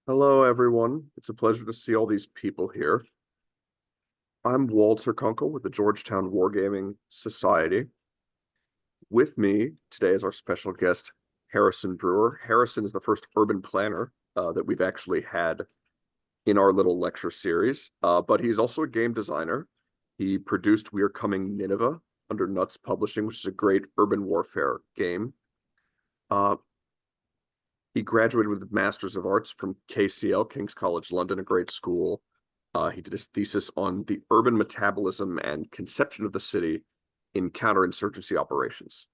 Hello, everyone. It's a pleasure to see all these people here. I'm Walter Kunkel with the Georgetown Wargaming Society. With me today is our special guest, Harrison Brewer. Harrison is the first urban planner that we've actually had in our little lecture series, but he's also a game designer. He produced We Are Coming Nineveh under Nuts Publishing, which is a great urban warfare game. He graduated with a Master's of Arts from KCL, King's College London, a great school. He did his thesis on the urban metabolism and conception of the city in counterinsurgency operations.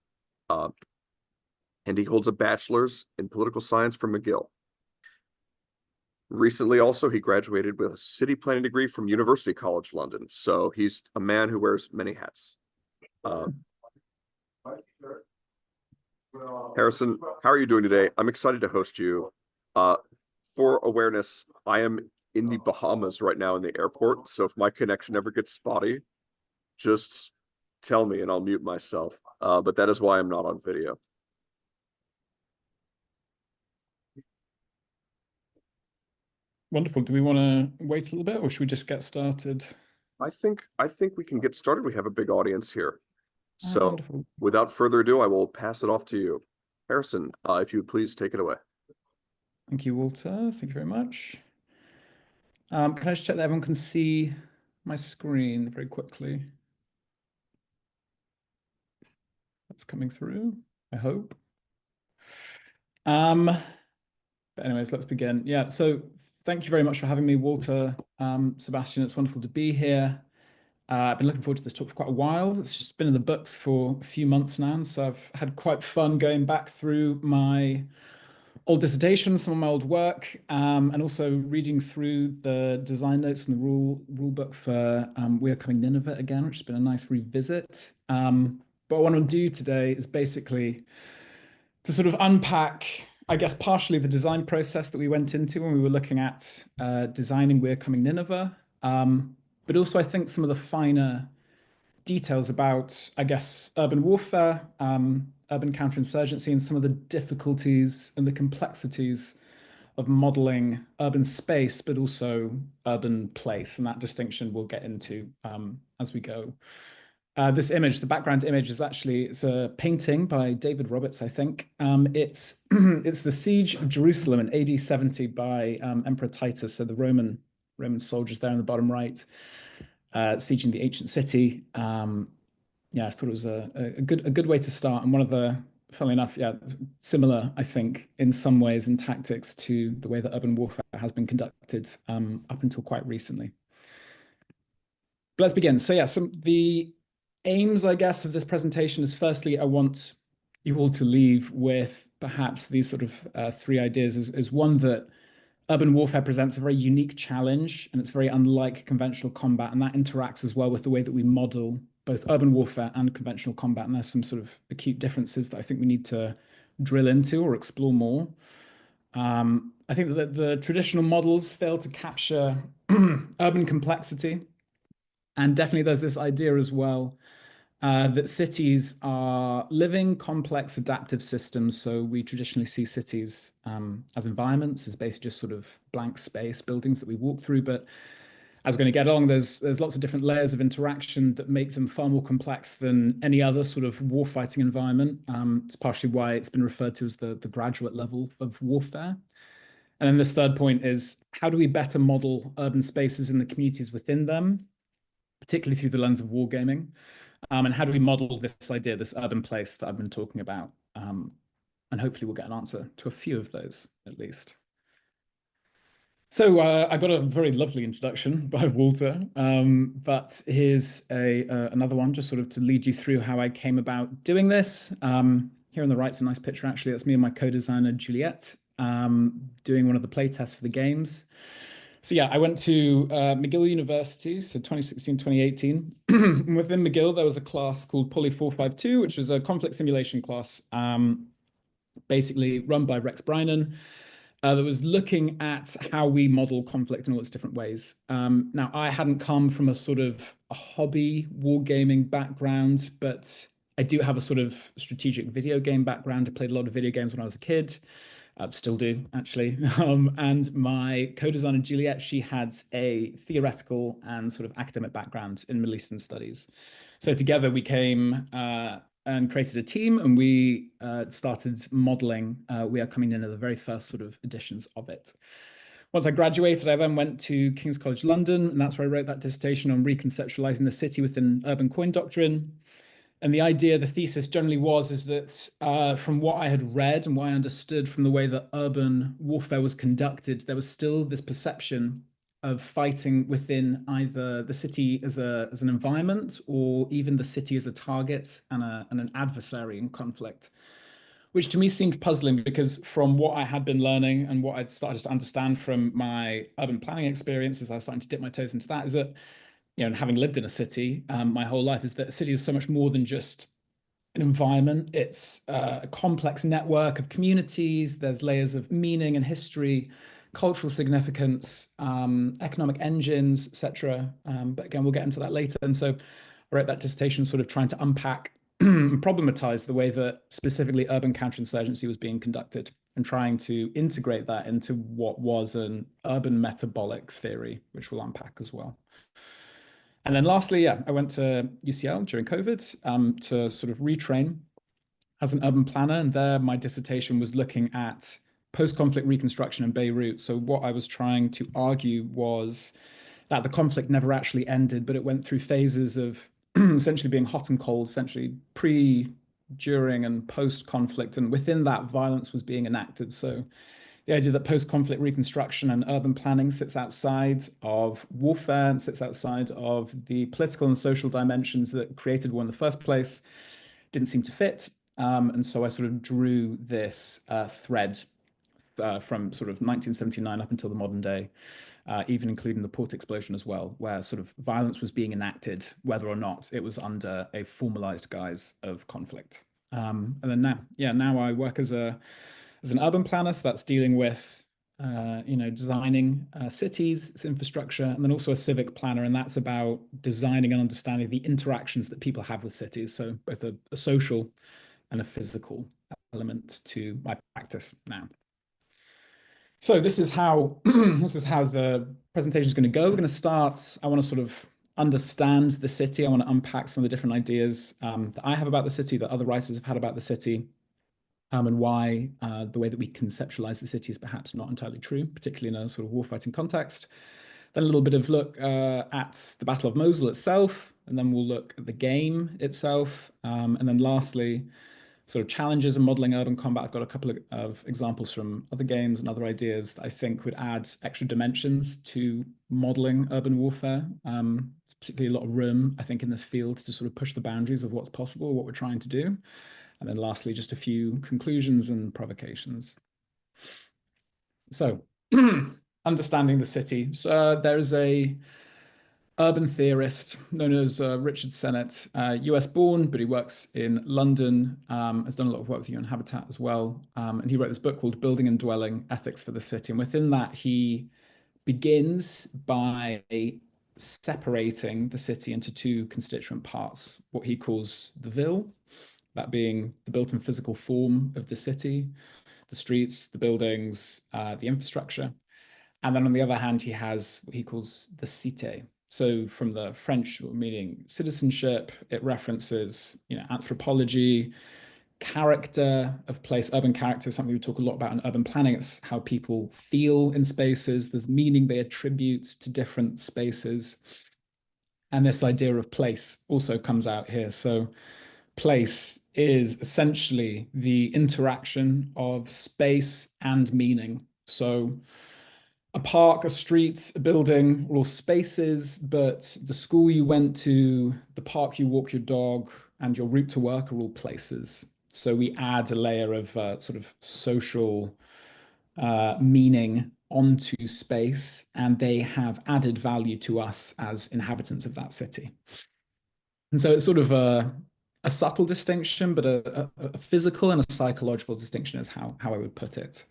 And he holds a bachelor's in political science from McGill. Recently, also, he graduated with a city planning degree from University College London. So he's a man who wears many hats. Harrison, how are you doing today? I'm excited to host you. For awareness, I am in the Bahamas right now in the airport. So if my connection ever gets spotty, just tell me and I'll mute myself. But that is why I'm not on video. Wonderful. Do we want to wait a little bit or should we just get started? I think we can get started. We have a big audience here. So wonderful. Without further ado, I will pass it off to you. Harrison, if you would please take it away. Thank you, Walter. Thank you very much. Can I just check that everyone can see my screen very quickly? That's coming through, I hope. But anyways, let's begin. Yeah, so thank you very much for having me, Walter, Sebastian. It's wonderful to be here. I've been looking forward to this talk for quite a while. It's just been in the books for a few months now, so I've had quite fun going back through my old dissertations, some of my old work, and also reading through the design notes and the rule book for We Are Coming Nineveh again, which has been a nice revisit. But what I want to do today is basically to sort of unpack, I guess, partially the design process that we went into when we were looking at designing We Are Coming Nineveh, but also I think some of the finer details about, I guess, urban warfare, urban counterinsurgency, and some of the difficulties and the complexities of modeling urban space, but also urban place. And that distinction we'll get into as we go. This image, the background image, is actually, it's a painting by David Roberts, I think. It's the siege of Jerusalem in AD 70 by Emperor Titus, so the Roman soldiers there in the bottom right, sieging the ancient city. Yeah, I thought it was a good way to start, and one of the, funnily enough, yeah, similar, I think, in some ways in tactics to the way that urban warfare has been conducted up until quite recently. But let's begin. So yeah, the aims, I guess, of this presentation is, firstly, I want you all to leave with perhaps these sort of three ideas. Is one, that urban warfare presents a very unique challenge, and it's very unlike conventional combat, and that interacts as well with the way that we model both urban warfare and conventional combat, and there's some sort of acute differences that I think we need to drill into or explore more. I think that the traditional models fail to capture urban complexity, and definitely there's this idea as well that cities are living, complex, adaptive systems. So we traditionally see cities as environments, as basically just sort of blank space, buildings that we walk through. But as we're going to get along, there's lots of different layers of interaction that make them far more complex than any other sort of warfighting environment. It's partially why it's been referred to as the graduate level of warfare. And then this third point is, how do we better model urban spaces and the communities within them, particularly through the lens of wargaming? And how do we model this idea, this urban place that I've been talking about? And hopefully we'll get an answer to a few of those, at least. So I got a very lovely introduction by Walter, but here's another one, just sort of to lead you through how I came about doing this. Here on the right's a nice picture, actually. That's me and my co-designer, Juliette, doing one of the play tests for the games. So yeah, I went to McGill University, so 2016, 2018. Within McGill, there was a class called Poly 452, which was a conflict simulation class, basically run by Rex Brynan, that was looking at how we model conflict in all its different ways. Now, I hadn't come from a sort of a hobby wargaming background, but I do have a sort of strategic video game background. I played a lot of video games when I was a kid. Still do, actually. And my co-designer, Juliet, she had a theoretical and sort of academic background in Middle Eastern studies. So together we came and created a team, and we started modeling. We are coming in at the very first sort of editions of it. Once I graduated, I then went to King's College London, and that's where I wrote that dissertation on reconceptualizing the city within urban coin doctrine. And the idea, the thesis generally is that from what I had read and what I understood from the way that urban warfare was conducted, there was still this perception of fighting within either the city as an environment or even the city as a target and an adversary in conflict, which to me seemed puzzling because from what I had been learning and what I'd started to understand from my urban planning experiences, I was starting to dip my toes into that, is that, and having lived in a city my whole life, is that a city is so much more than just an environment. It's a complex network of communities. There's layers of meaning and history, cultural significance, economic engines, etc. But again, we'll get into that later. And so I wrote that dissertation sort of trying to unpack and problematize the way that specifically urban counterinsurgency was being conducted and trying to integrate that into what was an urban metabolic theory, which we'll unpack as well. And then lastly, I went to UCL during COVID to sort of retrain as an urban planner. And there my dissertation was looking at post-conflict reconstruction in Beirut. So what I was trying to argue was that the conflict never actually ended, but it went through phases of essentially being hot and cold, essentially pre, during, and post-conflict. And within that, violence was being enacted. So the idea that post-conflict reconstruction and urban planning sits outside of warfare and sits outside of the political and social dimensions that created war in the first place didn't seem to fit. And so I sort of drew this thread from sort of 1979 up until the modern day, even including the port explosion as well, where sort of violence was being enacted, whether or not it was under a formalized guise of conflict. And then now I work as an urban planner, so that's dealing with designing cities, its infrastructure, and then also a civic planner, and that's about designing and understanding the interactions that people have with cities. So both a social and a physical element to my practice now. So this is how the presentation is going to go. We're going to start. I want to sort of understand the city. I want to unpack some of the different ideas that I have about the city, that other writers have had about the city, and why the way that we conceptualize the city is perhaps not entirely true, particularly in a sort of warfighting context. Then a little bit of look at the Battle of Mosul itself, and then we'll look at the game itself, and then lastly, sort of challenges in modeling urban combat. I've got a couple of examples from other games and other ideas that I think would add extra dimensions to modeling urban warfare. Particularly a lot of room, I think, in this field to sort of push the boundaries of what's possible, what we're trying to do. And then lastly, just a few conclusions and provocations. So understanding the city. So there's a urban theorist known as Richard Sennett, US born, but he works in London, has done a lot of work with UN Habitat as well. And he wrote this book called Building and Dwelling, Ethics for the City. And within that, he begins by separating the city into two constituent parts, what he calls the ville, that being the built and physical form of the city, the streets, the buildings, the infrastructure. And then on the other hand, he has what he calls the cité. So from the French meaning citizenship, it references, anthropology, character of place, urban character, something we talk a lot about in urban planning. It's how people feel in spaces. There's meaning they attribute to different spaces. And this idea of place also comes out here. So place is essentially the interaction of space and meaning. So a park, a street, a building are all spaces, but the school you went to, the park you walk your dog, and your route to work are all places. So we add a layer of sort of social meaning onto space, and they have added value to us as inhabitants of that city. And so it's sort of a subtle distinction, but a physical and a psychological distinction is how I would put it.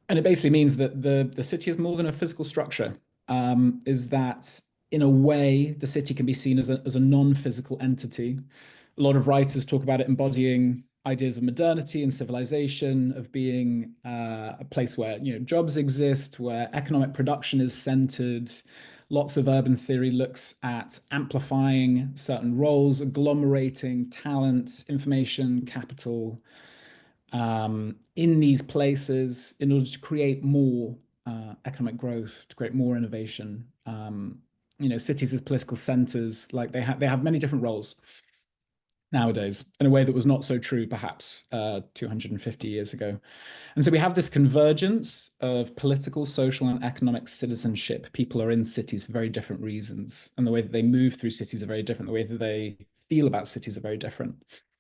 And it basically means that the city is more than a physical structure, is that in a way, the city can be seen as a non-physical entity. A lot of writers talk about it embodying ideas of modernity and civilization, of being a place where jobs exist, where economic production is centered. Lots of urban theory looks at amplifying certain roles, agglomerating talent, information, capital in these places in order to create more economic growth, to create more innovation. Cities as political centers, like they have many different roles nowadays in a way that was not so true perhaps 250 years ago. And so we have this convergence of political, social, and economic citizenship. People are in cities for very different reasons, and the way that they move through cities are very different. The way that they feel about cities are very different.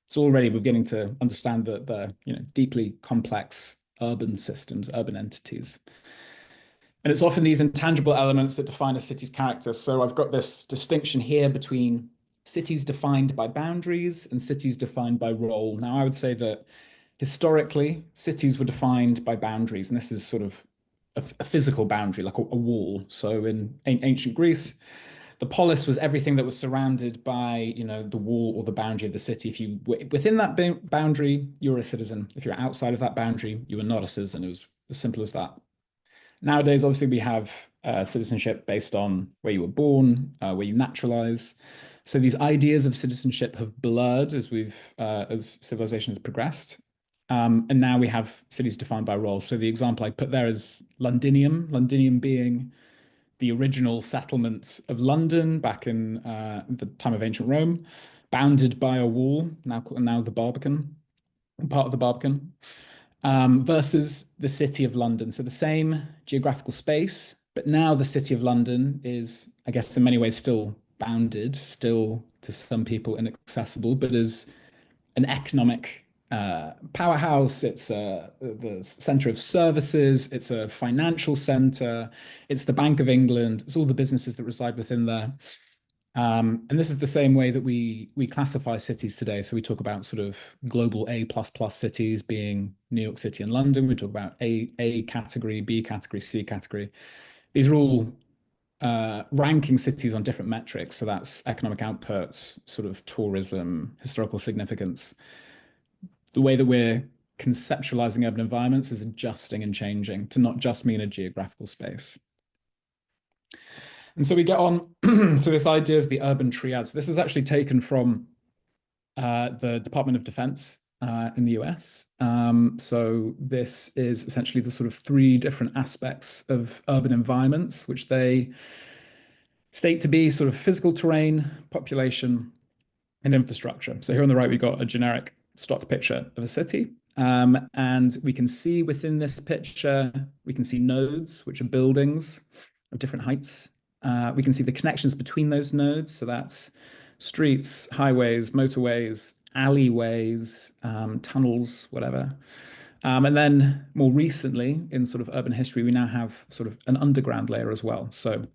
So already we're beginning to understand that the deeply complex urban systems, urban entities. And it's often these intangible elements that define a city's character. So I've got this distinction here between cities defined by boundaries and cities defined by role. Now, I would say that historically, cities were defined by boundaries, and this is sort of a physical boundary, like a wall. So in ancient Greece, the polis was everything that was surrounded by, the wall or the boundary of the city. If you were within that boundary, you were a citizen. If you're outside of that boundary, you were not a citizen. It was as simple as that. Nowadays, obviously, we have citizenship based on where you were born, where you naturalize. So these ideas of citizenship have blurred as civilization has progressed. And now we have cities defined by role. So the example I put there is Londinium, Londinium being the original settlement of London back in the time of ancient Rome, bounded by a wall, now the Barbican, part of the Barbican, versus the City of London. So the same geographical space, but now the City of London is, I guess, in many ways still bounded, still to some people inaccessible, but is an economic powerhouse. It's the center of services. It's a financial center. It's the Bank of England. It's all the businesses that reside within there. And this is the same way that we classify cities today. So we talk about sort of global A++ cities being New York City and London. We talk about A category, B category, C category. These are all ranking cities on different metrics. So that's economic output, sort of tourism, historical significance. The way that we're conceptualizing urban environments is adjusting and changing to not just mean a geographical space. And so we get on to this idea of the urban triads. This is actually taken from the Department of Defense in the US. So this is essentially the sort of three different aspects of urban environments, which they state to be sort of physical terrain, population, and infrastructure. So here on the right, we've got a generic stock picture of a city. And we can see within this picture, we can see nodes, which are buildings of different heights. We can see the connections between those nodes. So that's streets, highways, motorways, alleyways, tunnels, whatever. And then more recently, in sort of urban history, we now have sort of an underground layer as well. So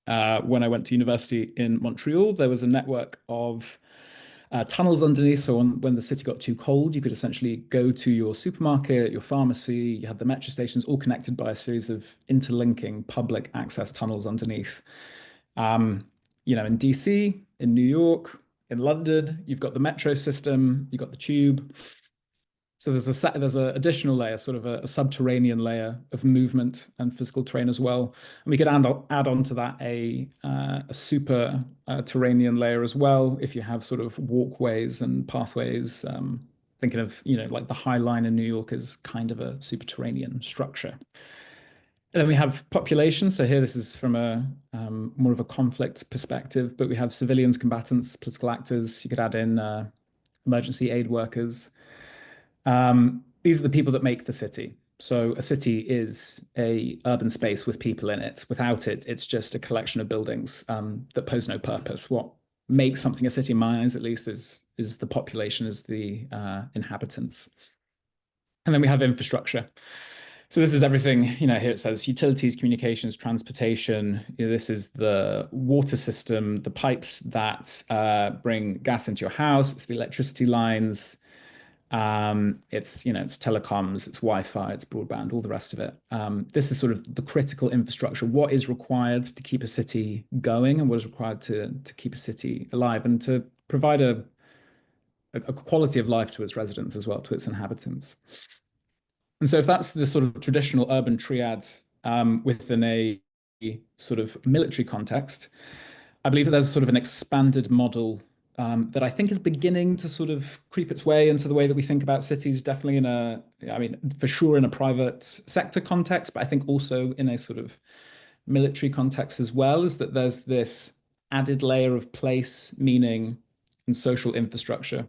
when I went to university in Montreal, there was a network of tunnels underneath. So when the city got too cold, you could essentially go to your supermarket, your pharmacy, you had the metro stations all connected by a series of interlinking public access tunnels underneath. In DC, in New York, in London, you've got the metro system, you've got the tube. So there's an additional layer, sort of a subterranean layer of movement and physical terrain as well. And we could add on to that a super terranean layer as well, if you have sort of walkways and pathways. Thinking of, like the High Line in New York is kind of a subterranean structure. And then we have population. So here, this is from a more of a conflict perspective, but we have civilians, combatants, political actors. You could add in emergency aid workers. These are the people that make the city. So a city is a urban space with people in it. Without it, it's just a collection of buildings that pose no purpose. What makes something a city, in my eyes at least, is the population, is the inhabitants. And then we have infrastructure. So this is everything, here it says utilities, communications, transportation. This is the water system, the pipes that bring gas into your house. It's the electricity lines. It's telecoms, it's Wi-Fi, it's broadband, all the rest of it. This is sort of the critical infrastructure. What is required to keep a city going and what is required to keep a city alive and to provide a a quality of life to its residents as well, to its inhabitants. And so if that's the sort of traditional urban triad within a sort of military context, I believe that there's sort of an expanded model that I think is beginning to sort of creep its way into the way that we think about cities, definitely I mean, for sure in a private sector context, but I think also in a sort of military context as well, is that there's this added layer of place, meaning, and social infrastructure.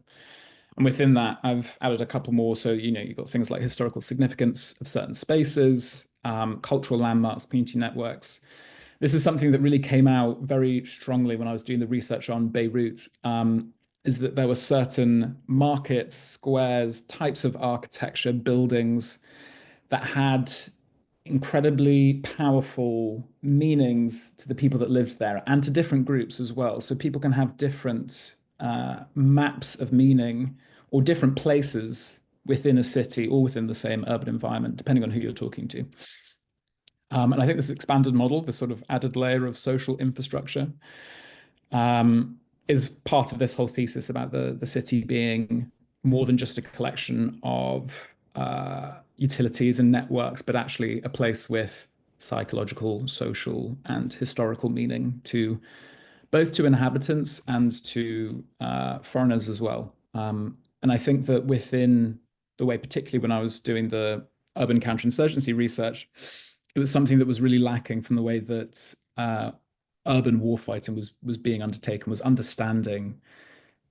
And within that, I've added a couple more. So, you've got things like historical significance of certain spaces, cultural landmarks, community networks. This is something that really came out very strongly when I was doing the research on Beirut, is that there were certain markets, squares, types of architecture, buildings that had incredibly powerful meanings to the people that lived there and to different groups as well. So people can have different maps of meaning or different places within a city or within the same urban environment, depending on who you're talking to. And I think this expanded model, this sort of added layer of social infrastructure, is part of this whole thesis about the city being more than just a collection of utilities and networks, but actually a place with psychological, social, and historical meaning to both to inhabitants and to foreigners as well. And I think that within the way, particularly when I was doing the urban counterinsurgency research, it was something that was really lacking from the way that urban warfighting was being undertaken, was understanding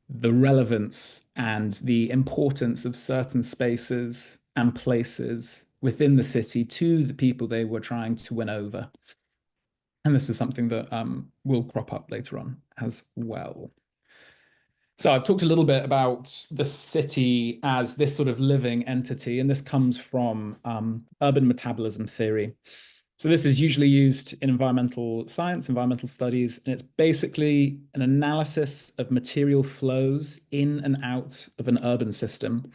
the relevance and the importance of certain spaces and places within the city to the people they were trying to win over. And this is something that will crop up later on as well. So I've talked a little bit about the city as this sort of living entity, and this comes from urban metabolism theory. So this is usually used in environmental science, environmental studies, and it's basically an analysis of material flows in and out of an urban system.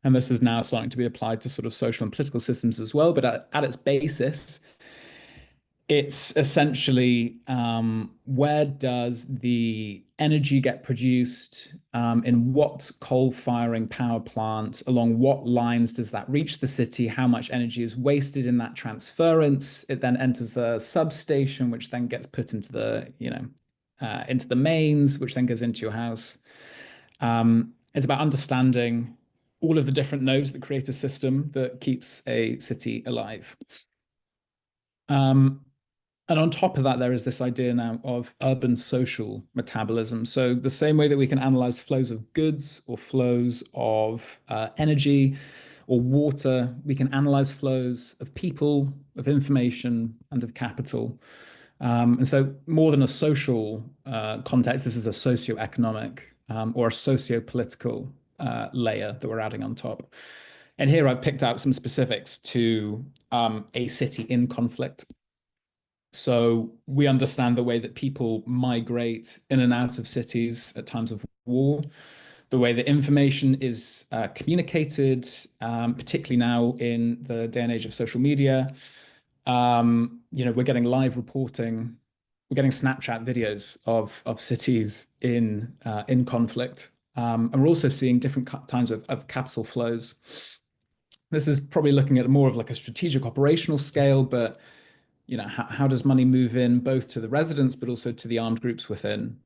And this is now starting to be applied to sort of social and political systems as well. But at its basis, it's essentially where does the energy get produced, in what coal-firing power plant, along what lines does that reach the city, how much energy is wasted in that transference. It then enters a substation, which then gets put into into the mains, which then goes into your house. It's about understanding all of the different nodes that create a system that keeps a city alive. And on top of that, there is this idea now of urban social metabolism. So the same way that we can analyze flows of goods or flows of energy or water, we can analyze flows of people, of information, and of capital. And so more than a social context, this is a socioeconomic or a socio-political layer that we're adding on top. And here I've picked out some specifics to a city in conflict. So we understand the way that people migrate in and out of cities at times of war, the way that information is communicated, particularly now in the day and age of social media. We're getting live reporting, we're getting Snapchat videos of cities in conflict, and we're also seeing different times of capital flows. This is probably looking at more of like a strategic operational scale, but how does money move in both to the residents, but also to the armed groups within?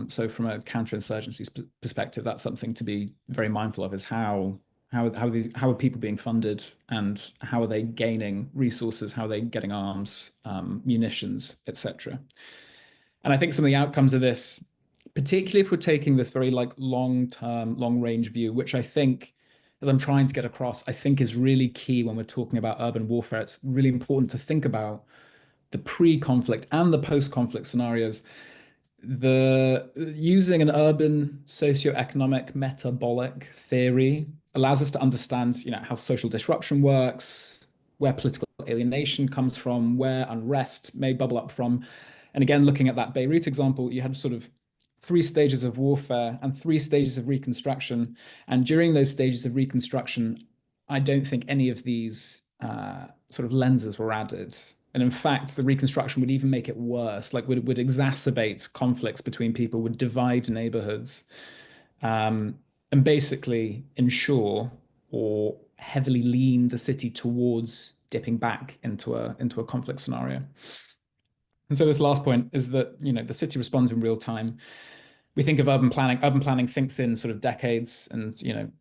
So from a counterinsurgency perspective, that's something to be very mindful of, is how are people being funded, and how are they gaining resources, how are they getting arms, munitions, etc. And I think some of the outcomes of this, particularly if we're taking this very like long-term, long-range view, which I think, as I'm trying to get across, I think is really key when we're talking about urban warfare. It's really important to think about the pre-conflict and the post-conflict scenarios. Using an urban socioeconomic metabolic theory allows us to understand, how social disruption works, where political alienation comes from, where unrest may bubble up from. And again, looking at that Beirut example, you had sort of 3 stages of warfare and 3 stages of reconstruction. And during those stages of reconstruction, I don't think any of these sort of lenses were added. And in fact, the reconstruction would even make it worse, like would exacerbate conflicts between people, would divide neighborhoods. and basically ensure or heavily lean the city towards dipping back into a conflict scenario. And so this last point is that, the city responds in real time. We think of urban planning. Urban planning thinks in sort of decades and,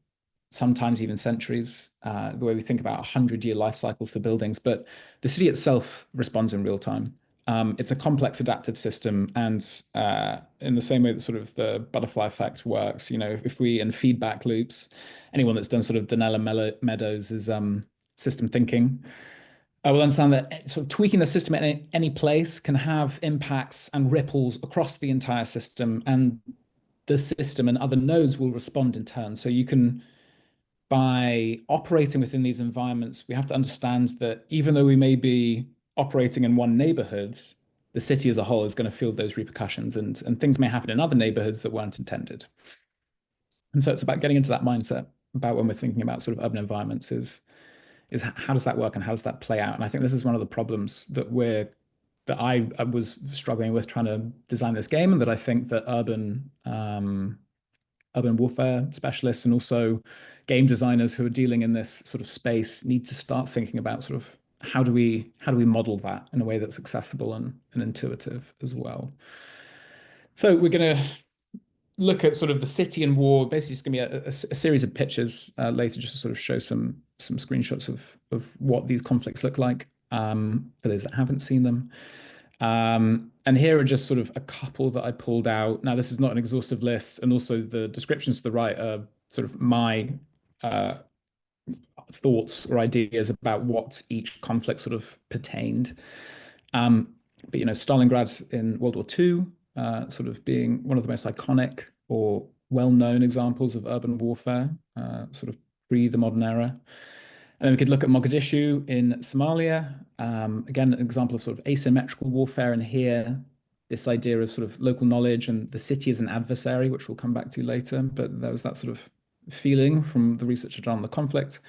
sometimes even centuries, the way we think about 100-year life cycles for buildings. But the city itself responds in real time. It's a complex adaptive system, and in the same way that sort of the butterfly effect works, if we in feedback loops, anyone that's done sort of Donella Meadows' system thinking, I will understand that sort of tweaking the system at any place can have impacts and ripples across the entire system, and the system and other nodes will respond in turn. So you can, by operating within these environments, we have to understand that even though we may be operating in one neighborhood, the city as a whole is going to feel those repercussions, and things may happen in other neighborhoods that weren't intended. And so it's about getting into that mindset about when we're thinking about sort of urban environments is how does that work and how does that play out? And I think this is one of the problems that I was struggling with trying to design this game, and that I think that urban warfare specialists and also game designers who are dealing in this sort of space need to start thinking about sort of how do we model that in a way that's accessible and intuitive as well. So we're going to look at sort of the city and war. Basically, it's going to be a series of pictures later, just to sort of show some screenshots of what these conflicts look like for those that haven't seen them. And here are just sort of a couple that I pulled out. Now, this is not an exhaustive list, and also the descriptions to the right are sort of my thoughts or ideas about what each conflict sort of pertained. But Stalingrad in World War II, sort of being one of the most iconic or well-known examples of urban warfare, sort of pre the modern era. And then we could look at Mogadishu in Somalia. Again, an example of sort of asymmetrical warfare. And here, this idea of sort of local knowledge and the city as an adversary, which we'll come back to later. But there was that sort of feeling from the research I've done on the conflict.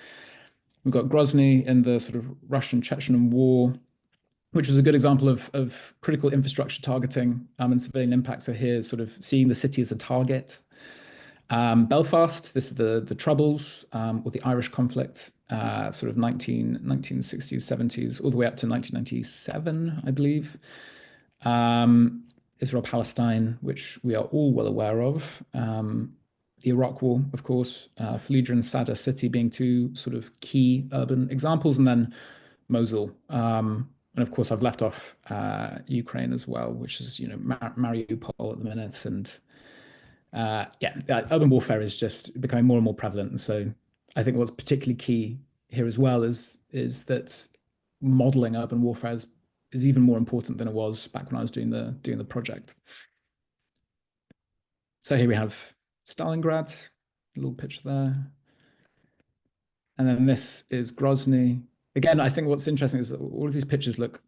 We've got Grozny in the sort of Russian-Chechen War, which was a good example of critical infrastructure targeting and civilian impacts. So here, sort of seeing the city as a target. Belfast, this is the Troubles or the Irish conflict, sort of 1960s, 70s, all the way up to 1997, I believe. Israel-Palestine, which we are all well aware of. The Iraq War, of course, Fallujah and Sadr City being two sort of key urban examples, and then Mosul. And of course, I've left off Ukraine as well, which is, Mariupol at the minute. And urban warfare is just becoming more and more prevalent. And so I think what's particularly key here as well is that modeling urban warfare is even more important than it was back when I was doing the project. So here we have Stalingrad, a little picture there. And then this is Grozny. Again, I think what's interesting is that all of these pictures look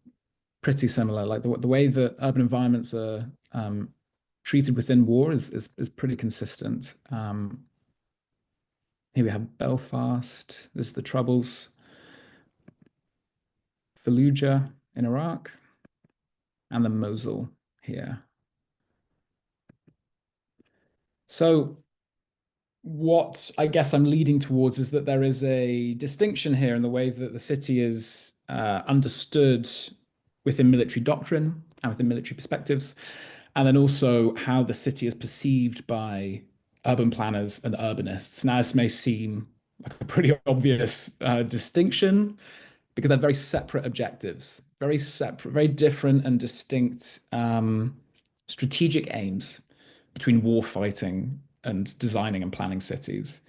pretty similar. Like the way that urban environments are treated within war is pretty consistent. Here we have Belfast. This is the Troubles. Fallujah in Iraq. And then Mosul here. So what I guess I'm leading towards is that there is a distinction here in the way that the city is understood within military doctrine and within military perspectives, and then also how the city is perceived by urban planners and urbanists. Now, this may seem like a pretty obvious distinction because they're very separate objectives, very separate, very different and distinct strategic aims between war fighting and designing and planning cities.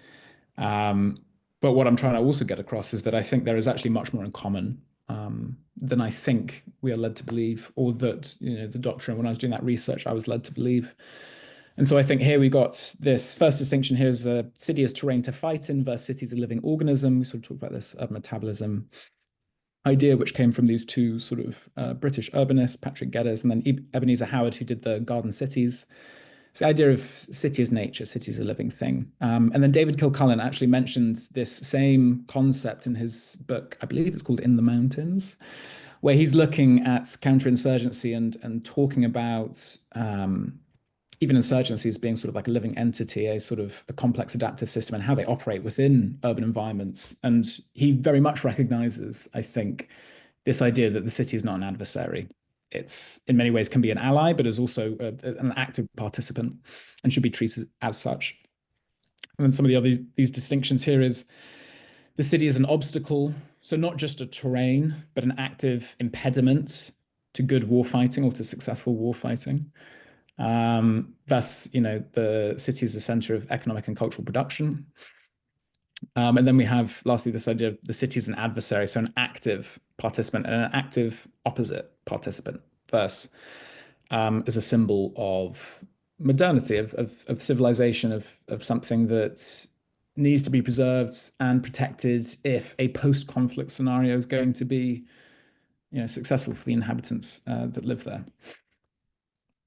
But what I'm trying to also get across is that I think there is actually much more in common than I think we are led to believe, or that the doctrine, when I was doing that research, I was led to believe. And so I think here we got this first distinction here is a city as terrain to fight in versus city as a living organism. We sort of talked about this urban metabolism idea, which came from these two sort of British urbanists, Patrick Geddes and then Ebenezer Howard, who did the Garden Cities. It's the idea of city as nature, city as a living thing. And then David Kilcullen actually mentioned this same concept in his book, I believe it's called In the Mountains, where he's looking at counterinsurgency and talking about even insurgencies being sort of like a living entity, a sort of a complex adaptive system, and how they operate within urban environments. And he very much recognizes, I think, this idea that the city is not an adversary. It's in many ways can be an ally, but is also an active participant and should be treated as such. And then some of the other these distinctions here is the city is an obstacle, so not just a terrain, but an active impediment to good warfighting or to successful warfighting. Thus, the city is the center of economic and cultural production. And then we have, lastly, this idea of the city as an adversary, so an active participant and an active opposite participant. Thus, is a symbol of modernity, of civilization, of something that needs to be preserved and protected if a post-conflict scenario is going to be, successful for the inhabitants that live there.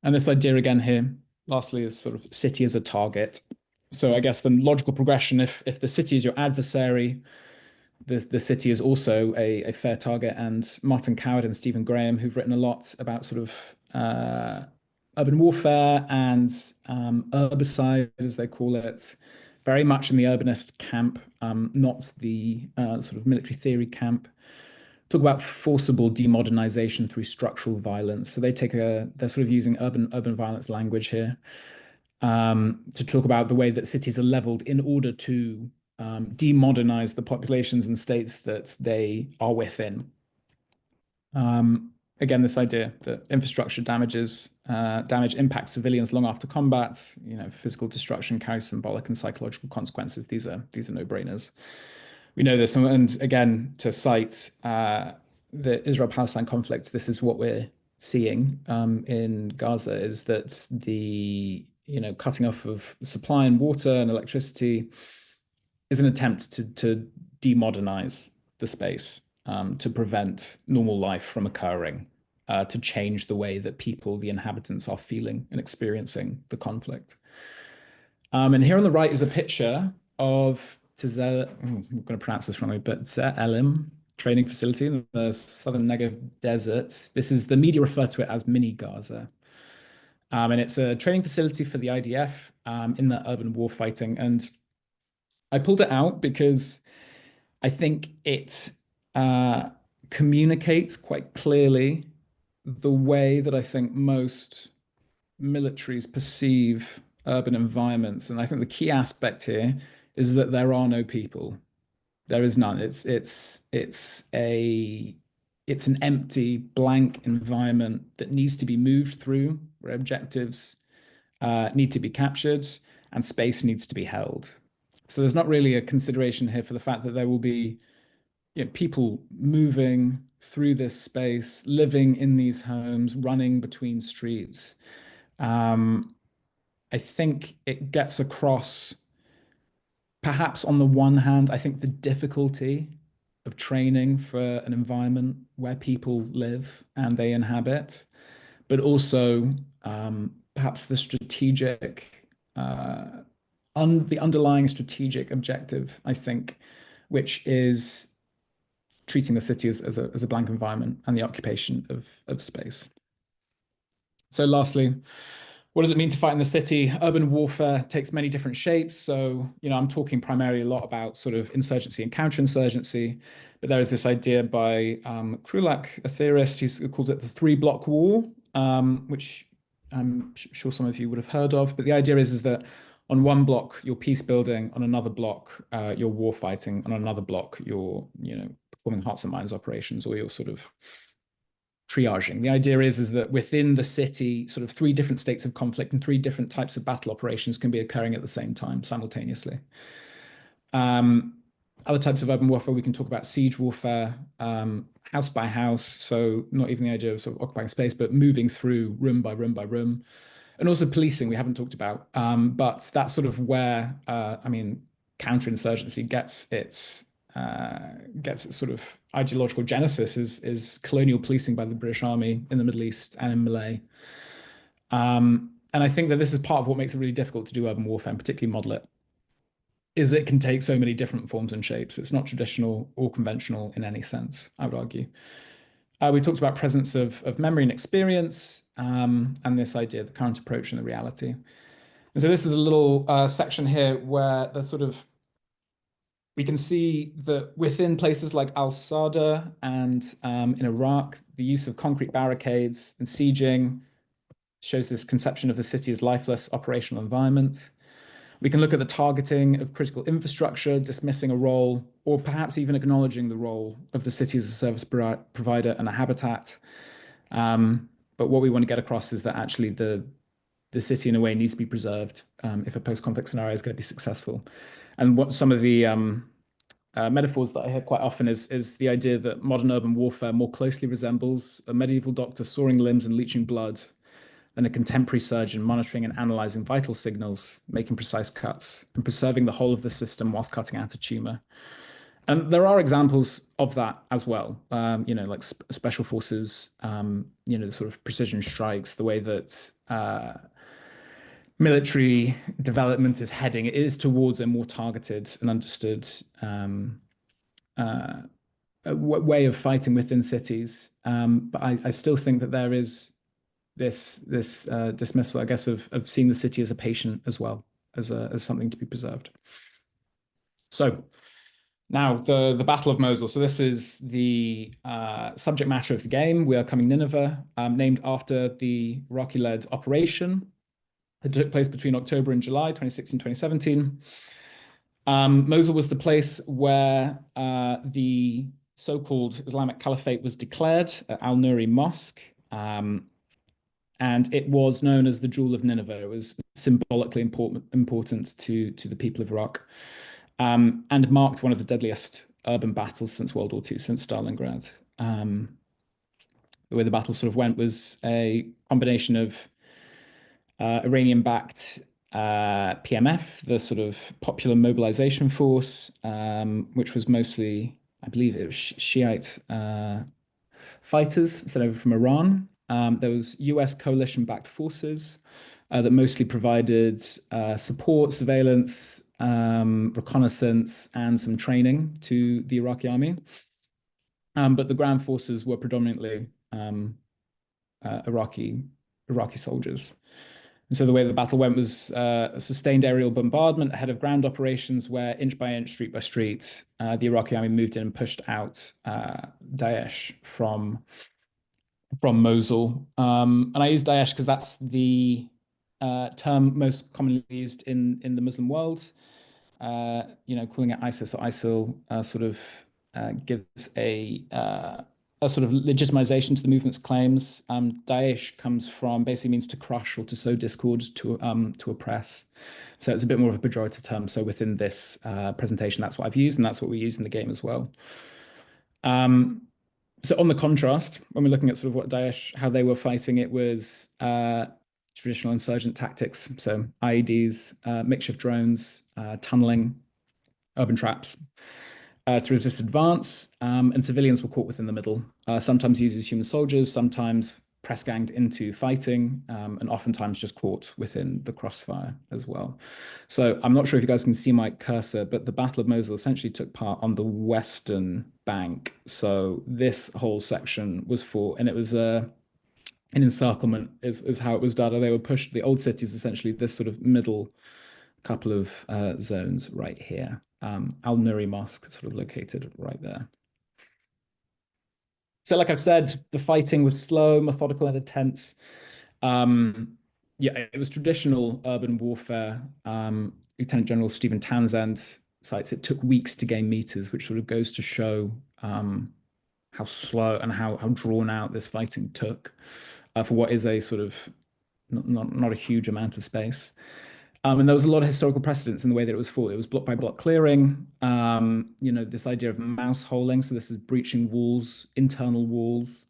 And this idea again here, lastly, is sort of city as a target. So I guess the logical progression, if the city is your adversary, the city is also a fair target. And Martin Coward and Stephen Graham, who've written a lot about sort of urban warfare and urbicide, as they call it, very much in the urbanist camp, not the sort of military theory camp. Talk about forcible demodernization through structural violence. So they're sort of using urban violence language here to talk about the way that cities are leveled in order to demodernize the populations and states that they are within. Again, this idea that infrastructure damage impacts civilians long after combat. Physical destruction carries symbolic and psychological consequences. These are no-brainers. We know this, and again, to cite the Israel-Palestine conflict, this is what we're seeing in Gaza: is that the cutting off of supply and water and electricity is an attempt to demodernize the space, to prevent normal life from occurring, to change the way that people, the inhabitants, are feeling and experiencing the conflict. And here on the right is a picture of I'm going to pronounce this wrongly, but Tzer Elim training facility in the southern Negev desert. This is the media refer to it as mini Gaza. And it's a training facility for the IDF in the urban warfighting. And I pulled it out because I think it communicates quite clearly the way that I think most militaries perceive urban environments. And I think the key aspect here is that there are no people. There is none. It's an empty, blank environment that needs to be moved through, where objectives need to be captured and space needs to be held. So there's not really a consideration here for the fact that there will be people moving through this space, living in these homes, running between streets. I think it gets across, perhaps on the one hand, I think the difficulty of training for an environment where people live and they inhabit, but also perhaps the the underlying strategic objective, I think, which is treating the city as a blank environment and the occupation of space. So lastly, what does it mean to fight in the city? Urban warfare takes many different shapes. So, I'm talking primarily a lot about sort of insurgency and counterinsurgency, but there is this idea by Krulak, a theorist, who calls it the three-block war, which I'm sure some of you would have heard of. But the idea is that on one block, you're peace building, on another block, you're war fighting, on another block, you're, performing hearts and minds operations, or you're sort of triaging. The idea is that within the city, sort of three different states of conflict and three different types of battle operations can be occurring at the same time, simultaneously. Other types of urban warfare, we can talk about siege warfare, house by house. So not even the idea of sort of occupying space, but moving through room by room by room. And also policing, we haven't talked about. But that's sort of where, counterinsurgency gets its sort of ideological genesis is colonial policing by the British Army in the Middle East and in Malay. And I think that this is part of what makes it really difficult to do urban warfare, and particularly model it, is it can take so many different forms and shapes. It's not traditional or conventional in any sense, I would argue. We talked about presence of memory and experience. and this idea, the current approach and the reality. And so this is a little section here where the sort of we can see that within places like al-Sada and in Iraq, the use of concrete barricades and sieging shows this conception of the city as lifeless operational environment. We can look at the targeting of critical infrastructure, dismissing a role, or perhaps even acknowledging the role of the city as a service provider and a habitat. But what we want to get across is that actually the city in a way needs to be preserved if a post-conflict scenario is going to be successful. And what some of the metaphors that I hear quite often is the idea that modern urban warfare more closely resembles a medieval doctor sawing limbs and leeching blood than a contemporary surgeon monitoring and analyzing vital signals, making precise cuts, and preserving the whole of the system whilst cutting out a tumor. And there are examples of that as well, like special forces, the sort of precision strikes, the way that military development is heading. It is towards a more targeted and understood way of fighting within cities. But I still think that there is this dismissal, I guess, of seeing the city as a patient as well, as something to be preserved. So now the Battle of Mosul. So this is the subject matter of the game. We are coming Nineveh, named after the Iraqi-led operation that took place between October and July 2016, 2017. Mosul was the place where the so-called Islamic Caliphate was declared at Al-Nuri Mosque. And it was known as the Jewel of Nineveh. It was symbolically important to the people of Iraq, and marked one of the deadliest urban battles since World War II, since Stalingrad. The way the battle sort of went was a combination of Iranian-backed PMF, the sort of Popular Mobilization Force, which was mostly, I believe it was Shiite fighters sent over from Iran. There was US coalition-backed forces that mostly provided support, surveillance, reconnaissance, and some training to the Iraqi army. But the ground forces were predominantly Iraqi soldiers. And so the way the battle went was a sustained aerial bombardment ahead of ground operations where inch by inch, street by street, the Iraqi army moved in and pushed out Daesh from Mosul. And I use Daesh because that's the term most commonly used in the Muslim world. Calling it ISIS or ISIL sort of gives a sort of legitimization to the movement's claims. Daesh comes from, basically means to crush or to sow discord, to oppress. So it's a bit more of a pejorative term. So within this presentation, that's what I've used, and that's what we use in the game as well. So on the contrast, when we're looking at sort of what Daesh, how they were fighting, it was traditional insurgent tactics. So IEDs, makeshift drones, tunneling, urban traps to resist advance, and civilians were caught within the middle, sometimes used as human soldiers, sometimes press ganged into fighting, and oftentimes just caught within the crossfire as well. So I'm not sure if you guys can see my cursor, but the Battle of Mosul essentially took part on the western bank. So this whole section was fought, and it was an encirclement is how it was done. They were pushed, the old cities, essentially this sort of middle couple of zones right here. Al-Nuri Mosque sort of located right there. So like I've said, the fighting was slow, methodical, and intense. It was traditional urban warfare. Lieutenant General Stephen Townsend cites it took weeks to gain meters, which sort of goes to show how slow and how drawn out this fighting took for what is a sort of not a huge amount of space. And there was a lot of historical precedents in the way that it was fought. It was block by block clearing, this idea of mouse holing. So this is breaching walls, internal walls,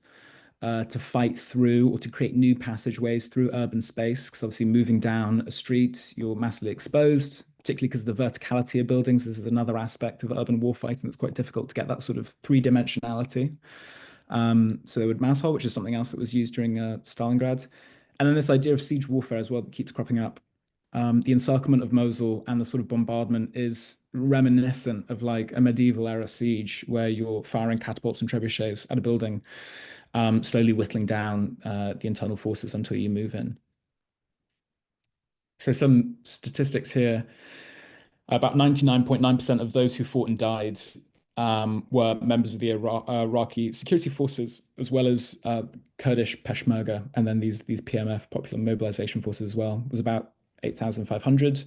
to fight through or to create new passageways through urban space. Because obviously moving down a street, you're massively exposed, particularly because of the verticality of buildings. This is another aspect of urban warfighting that's quite difficult to get that sort of three-dimensionality. So they would mouse hole, which is something else that was used during Stalingrad. And then this idea of siege warfare as well that keeps cropping up. The encirclement of Mosul and the sort of bombardment is reminiscent of like a medieval era siege where you're firing catapults and trebuchets at a building. slowly whittling down the internal forces until you move in. So some statistics here. About 99.9% of those who fought and died were members of the Iraqi security forces, as well as Kurdish Peshmerga, and then these PMF, Popular Mobilization Forces as well, was about 8,500.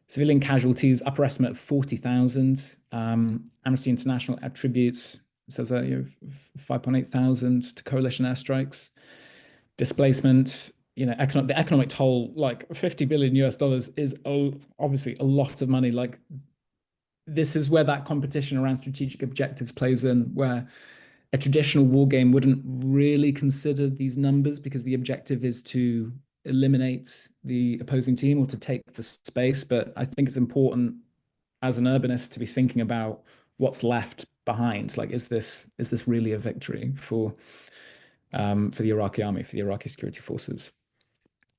Civilian casualties, upper estimate of 40,000. Amnesty International attributes, says that 5.8 thousand to coalition airstrikes. Displacement, the economic toll, like 50 billion US dollars is obviously a lot of money. Like, this is where that competition around strategic objectives plays in, where a traditional war game wouldn't really consider these numbers because the objective is to eliminate the opposing team or to take the space. But I think it's important as an urbanist to be thinking about what's left behind. Like, is this really a victory for the Iraqi army, for the Iraqi security forces?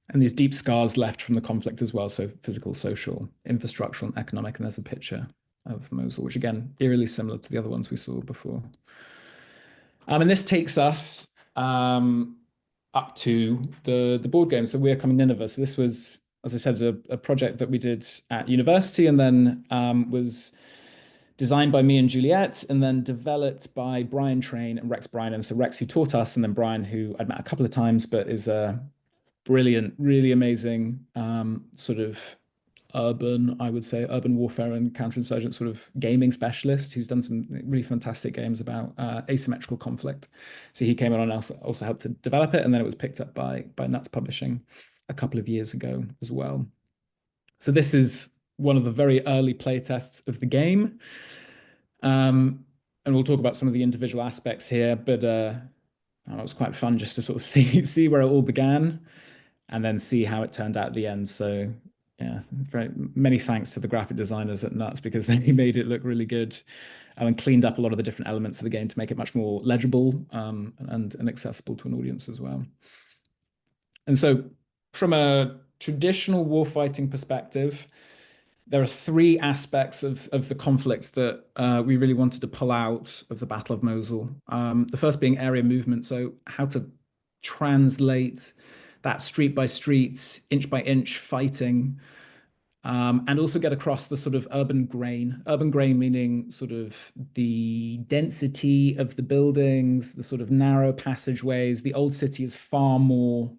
And these deep scars left from the conflict as well. So physical, social, infrastructural, and economic. And there's a picture of Mosul, which again, eerily similar to the other ones we saw before. And this takes us up to the board game. So We're Coming Nineveh. So this was, as I said, a project that we did at university, and then was designed by me and Juliet, and then developed by Brian Train and Rex Bryan. And so Rex, who taught us, and then Brian, who I'd met a couple of times, but is a brilliant, really amazing sort of I would say, urban warfare and counterinsurgent sort of gaming specialist who's done some really fantastic games about asymmetrical conflict. So he came on and also helped to develop it, and then it was picked up by Nuts Publishing a couple of years ago as well. So this is one of the very early playtests of the game. And we'll talk about some of the individual aspects here, but it was quite fun just to sort of see where it all began and then see how it turned out at the end. So yeah, very many thanks to the graphic designers at Nuts, because they made it look really good and cleaned up a lot of the different elements of the game to make it much more legible and accessible to an audience as well. And so from a traditional warfighting perspective, there are three aspects of the conflict that we really wanted to pull out of the Battle of Mosul. The first being area movement, so how to translate that street by street, inch by inch fighting, and also get across the sort of urban grain. Urban grain meaning sort of the density of the buildings, the sort of narrow passageways. The old city is far more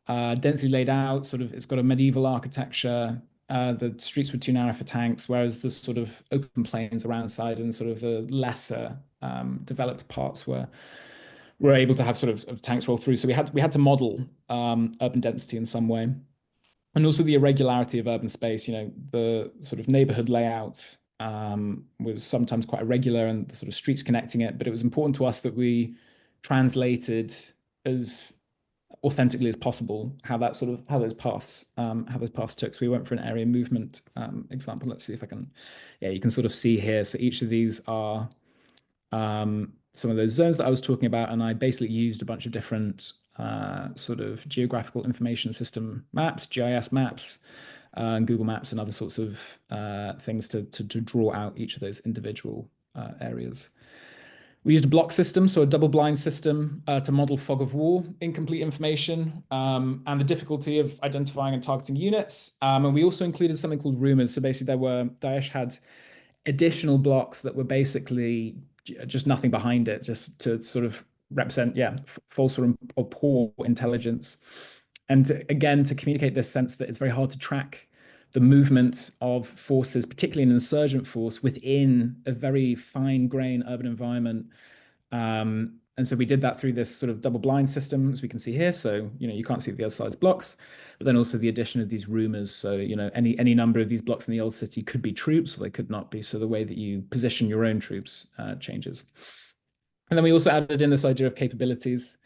densely laid out. Sort of, it's got a medieval architecture. The streets were too narrow for tanks, whereas the sort of open plains around side and sort of the lesser developed parts were able to have sort of tanks roll through. So we had to model urban density in some way, and also the irregularity of urban space. The sort of neighborhood layout was sometimes quite irregular, and the sort of streets connecting it. But it was important to us that we translated as authentically as possible how those paths took. So we went for an area movement example. Let's see if I can. Yeah, you can sort of see here. So each of these are some of those zones that I was talking about, and I basically used a bunch of different sort of geographical information system maps, GIS maps, and Google Maps and other sorts of things to draw out each of those individual areas. We used a block system, so a double-blind system to model fog of war, incomplete information, and the difficulty of identifying and targeting units. And we also included something called rumors. So basically, Daesh had additional blocks that were basically just nothing behind it, just to sort of represent, false or poor intelligence. And again, to communicate this sense that it's very hard to track the movement of forces, particularly an insurgent force, within a very fine-grained urban environment. And so we did that through this sort of double-blind system, as we can see here. So, you can't see the other side's blocks, but then also the addition of these rumors. So, any number of these blocks in the old city could be troops, or they could not be. So the way that you position your own troops changes. And then we also added in this idea of capabilities.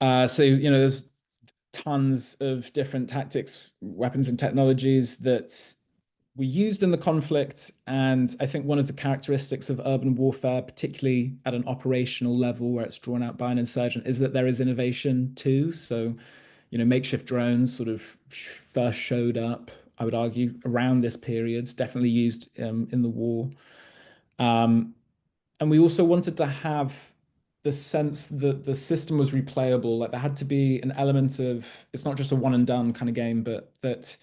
So, there's tons of different tactics, weapons, and technologies that we used in the conflict. And I think one of the characteristics of urban warfare, particularly at an operational level where it's drawn out by an insurgent, is that there is innovation too. So, makeshift drones sort of first showed up, I would argue, around this period, definitely used in the war. And we also wanted to have the sense that the system was replayable. Like there had to be an element of it's not just a one and done kind of game, but that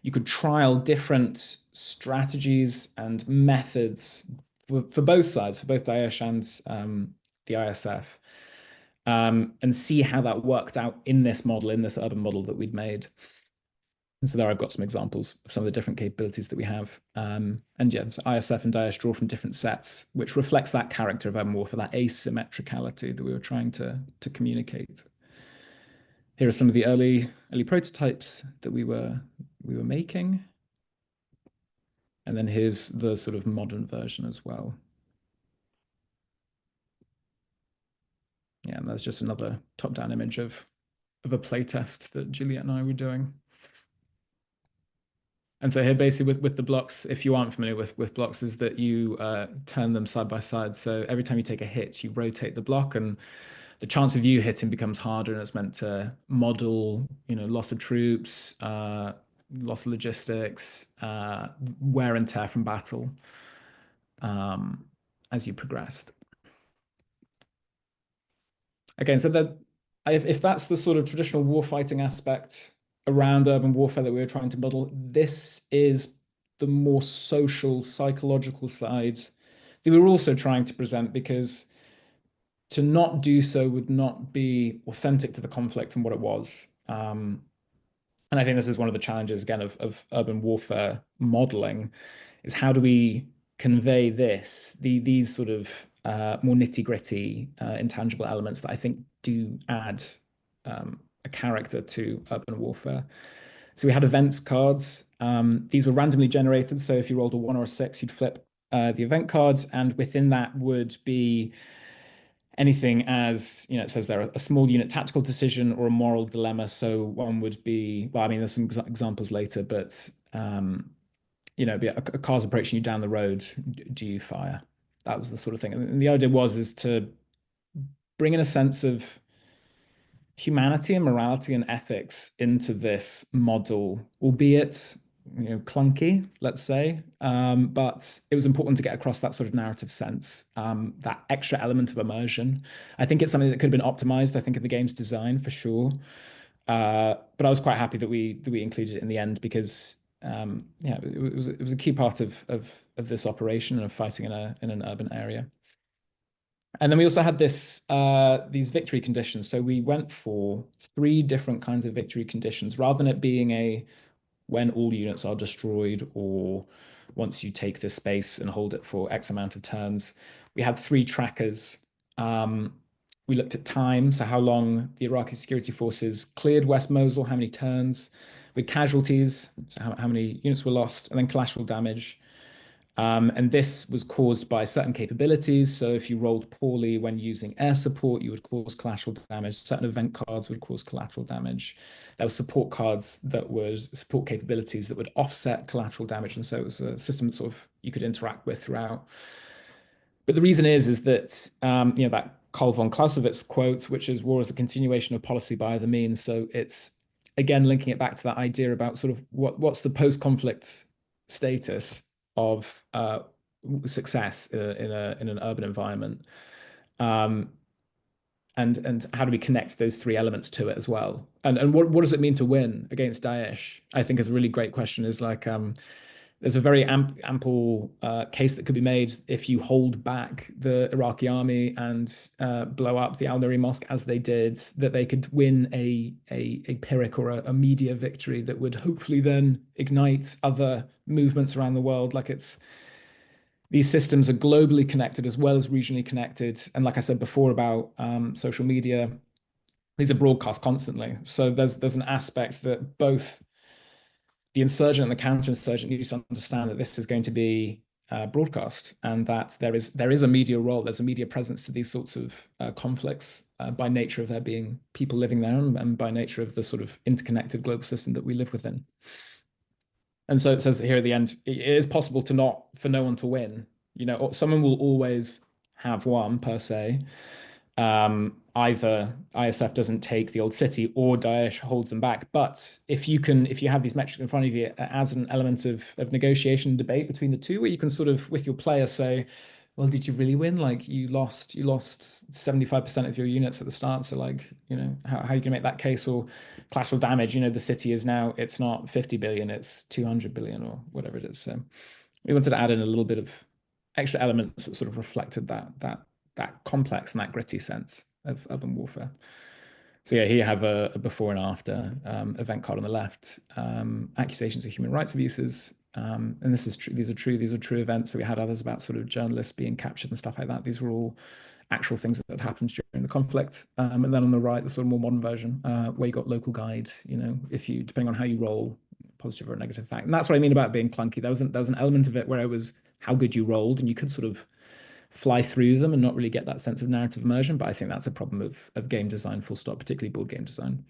you could trial different strategies and methods for both sides, for both Daesh and the ISF, and see how that worked out in this model, in this urban model that we'd made. And so there I've got some examples of some of the different capabilities that we have. And yeah, so ISF and Daesh draw from different sets, which reflects that character of urban warfare, that asymmetricality that we were trying to communicate. Here are some of the early prototypes that we were making. And then here's the sort of modern version as well. Yeah, and there's just another top-down image of a playtest that Juliet and I were doing. And so here, basically, with the blocks, if you aren't familiar with blocks, is that you turn them side by side. So every time you take a hit, you rotate the block, and the chance of you hitting becomes harder. And it's meant to model, loss of troops, loss of logistics, wear and tear from battle, as you progressed. Again, so that if that's the sort of traditional warfighting aspect around urban warfare that we were trying to model, this is the more social, psychological side that we were also trying to present, because to not do so would not be authentic to the conflict and what it was. And I think this is one of the challenges, again, of urban warfare modeling, is how do we convey these sort of more nitty-gritty, intangible elements that I think do add a character to urban warfare. So we had events cards. These were randomly generated. So if you rolled a 1 or a 6, you'd flip the event cards, and within that would be anything as, it says there, a small unit tactical decision or a moral dilemma. So one would be, well, I mean, there's some examples later, but, be a car's approaching you down the road. Do you fire? That was the sort of thing. And the idea is to bring in a sense of humanity and morality and ethics into this model, albeit clunky, let's say, but it was important to get across that sort of narrative sense, that extra element of immersion. I think it's something that could have been optimized, I think, in the game's design for sure, but I was quite happy that we included it in the end, because it was a key part of this operation and of fighting in an urban area. And then we also had these victory conditions. So we went for 3 different kinds of victory conditions, rather than it being a when all units are destroyed, or once you take this space and hold it for X amount of turns. We had 3 trackers. We looked at time, so how long the Iraqi security forces cleared West Mosul, how many turns, with casualties, so how many units were lost, and then collateral damage. And this was caused by certain capabilities. So if you rolled poorly when using air support, you would cause collateral damage. Certain event cards would cause collateral damage. There were support cards that would support capabilities that would offset collateral damage. And so it was a system that sort of you could interact with throughout. But the reason is that, that Karl von Clausewitz quote, which is war is a continuation of policy by other means. So it's, again, linking it back to that idea about sort of what's the post-conflict status of success in an urban environment, and how do we connect those 3 elements to it as well, and what does it mean to win against Daesh? I think is a really great question. Is like there's a very ample case that could be made if you hold back the Iraqi army and blow up the Al-Nuri Mosque as they did, that they could win a Pyrrhic or a media victory that would hopefully then ignite other movements around the world. Like these systems are globally connected as well as regionally connected. And like I said before about social media, these are broadcast constantly. So there's an aspect that both the insurgent and the counterinsurgent needs to understand that this is going to be broadcast, and that there is a media role, there's a media presence to these sorts of conflicts, by nature of there being people living there, and by nature of the sort of interconnected global system that we live within. And so it says here at the end, it is possible for no one to win. Someone will always have won per se. Either ISF doesn't take the old city or Daesh holds them back. But if you have these metrics in front of you as an element of negotiation and debate between the two, where you can sort of, with your player, say, well, did you really win? Like you lost 75% of your units at the start. So like, how are you gonna make that case? Or collateral damage, the city is now, it's not 50 billion, it's 200 billion or whatever it is. So we wanted to add in a little bit of extra elements that sort of reflected that complex and that gritty sense of urban warfare. So yeah, here you have a before and after event card on the left. Accusations of human rights abuses, and this is true. These are true. These are true events. So we had others about sort of journalists being captured and stuff like that. These were all actual things that had happened during the conflict. And then on the right, the sort of more modern version, where you got local guide. If you, depending on how you roll, positive or a negative fact. And that's what I mean about being clunky. There was an element of it where it was how good you rolled, and you could sort of fly through them and not really get that sense of narrative immersion. But I think that's a problem of game design, full stop, particularly board game design.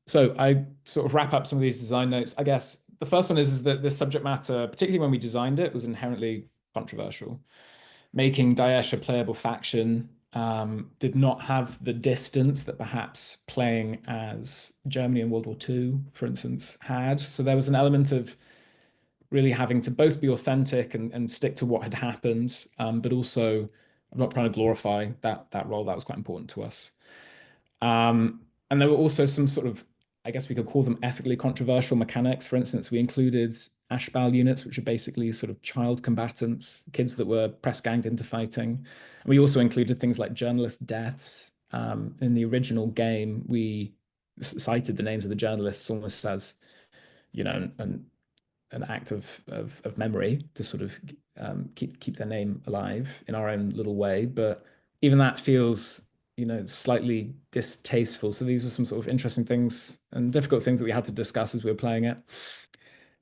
So I sort of wrap up some of these design notes. I guess the first one is that the subject matter, particularly when we designed it, was inherently controversial. Making Daesh a playable faction did not have the distance that perhaps playing as Germany in World War II, for instance, had. So there was an element of really having to both be authentic and stick to what had happened, but also I'm not trying to glorify that role. That was quite important to us. And there were also some sort of, I guess we could call them ethically controversial mechanics. For instance, we included Ashbal units, which are basically sort of child combatants, kids that were press ganged into fighting. And we also included things like journalist deaths. In the original game, we cited the names of the journalists almost as, an act of memory to sort of keep their name alive in our own little way. But even that feels, slightly distasteful. So these are some sort of interesting things and difficult things that we had to discuss as we were playing it.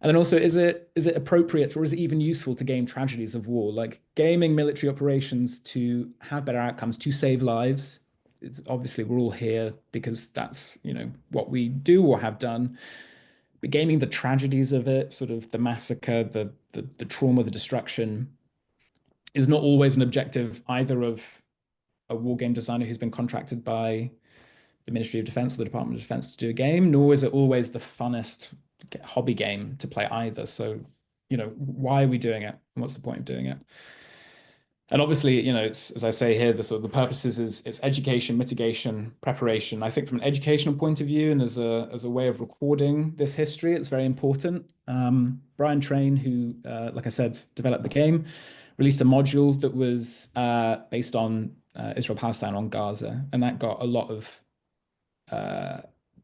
And then also, is it appropriate or is it even useful to game tragedies of war, like gaming military operations to have better outcomes, to save lives? It's obviously we're all here because that's what we do or have done. But gaming the tragedies of it, sort of the massacre, the trauma, the destruction, is not always an objective either of a war game designer who's been contracted by the Ministry of Defense or the Department of Defense to do a game, nor is it always the funnest hobby game to play either. So, why are we doing it? And what's the point of doing it? And obviously, it's, as I say here, the sort of the purposes is it's education, mitigation, preparation. I think from an educational point of view and as a way of recording this history, it's very important. Brian Train, who, like I said, developed the game, released a module that was based on Israel-Palestine on Gaza, and that got a lot of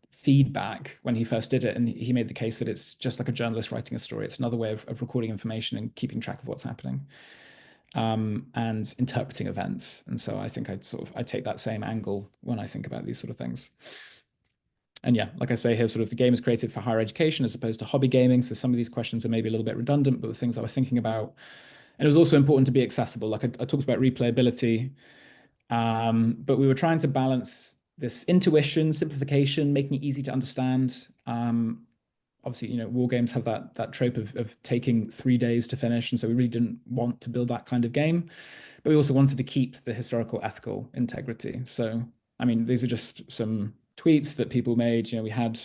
feedback when he first did it. And he made the case that it's just like a journalist writing a story. It's another way of recording information and keeping track of what's happening. And interpreting events. And so I think I take that same angle when I think about these sort of things. And yeah, like I say here, sort of the game is created for higher education as opposed to hobby gaming. So some of these questions are maybe a little bit redundant, but the things I was thinking about. And it was also important to be accessible. Like I talked about replayability, but we were trying to balance this intuition, simplification, making it easy to understand. Obviously, war games have that trope of taking 3 days to finish, and so we really didn't want to build that kind of game. But we also wanted to keep the historical, ethical integrity. So, I mean, these are just some tweets that people made. We had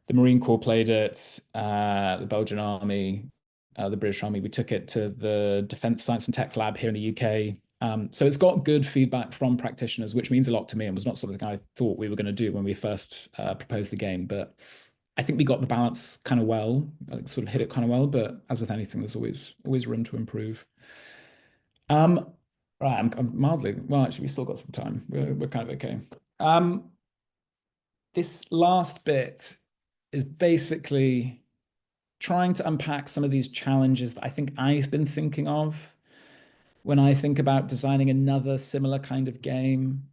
the Marine Corps played it, the Belgian Army, the British Army. We took it to the Defense Science and Tech Lab here in the UK. So it's got good feedback from practitioners, which means a lot to me and was not something I thought we were going to do when we first proposed the game. But I think we got the balance kind of well, like sort of hit it kind of well. But as with anything, there's always room to improve. Right, I'm mildly well. Actually, we still got some time. We're kind of okay. This last bit is basically trying to unpack some of these challenges that I think I've been thinking of when I think about designing another similar kind of game.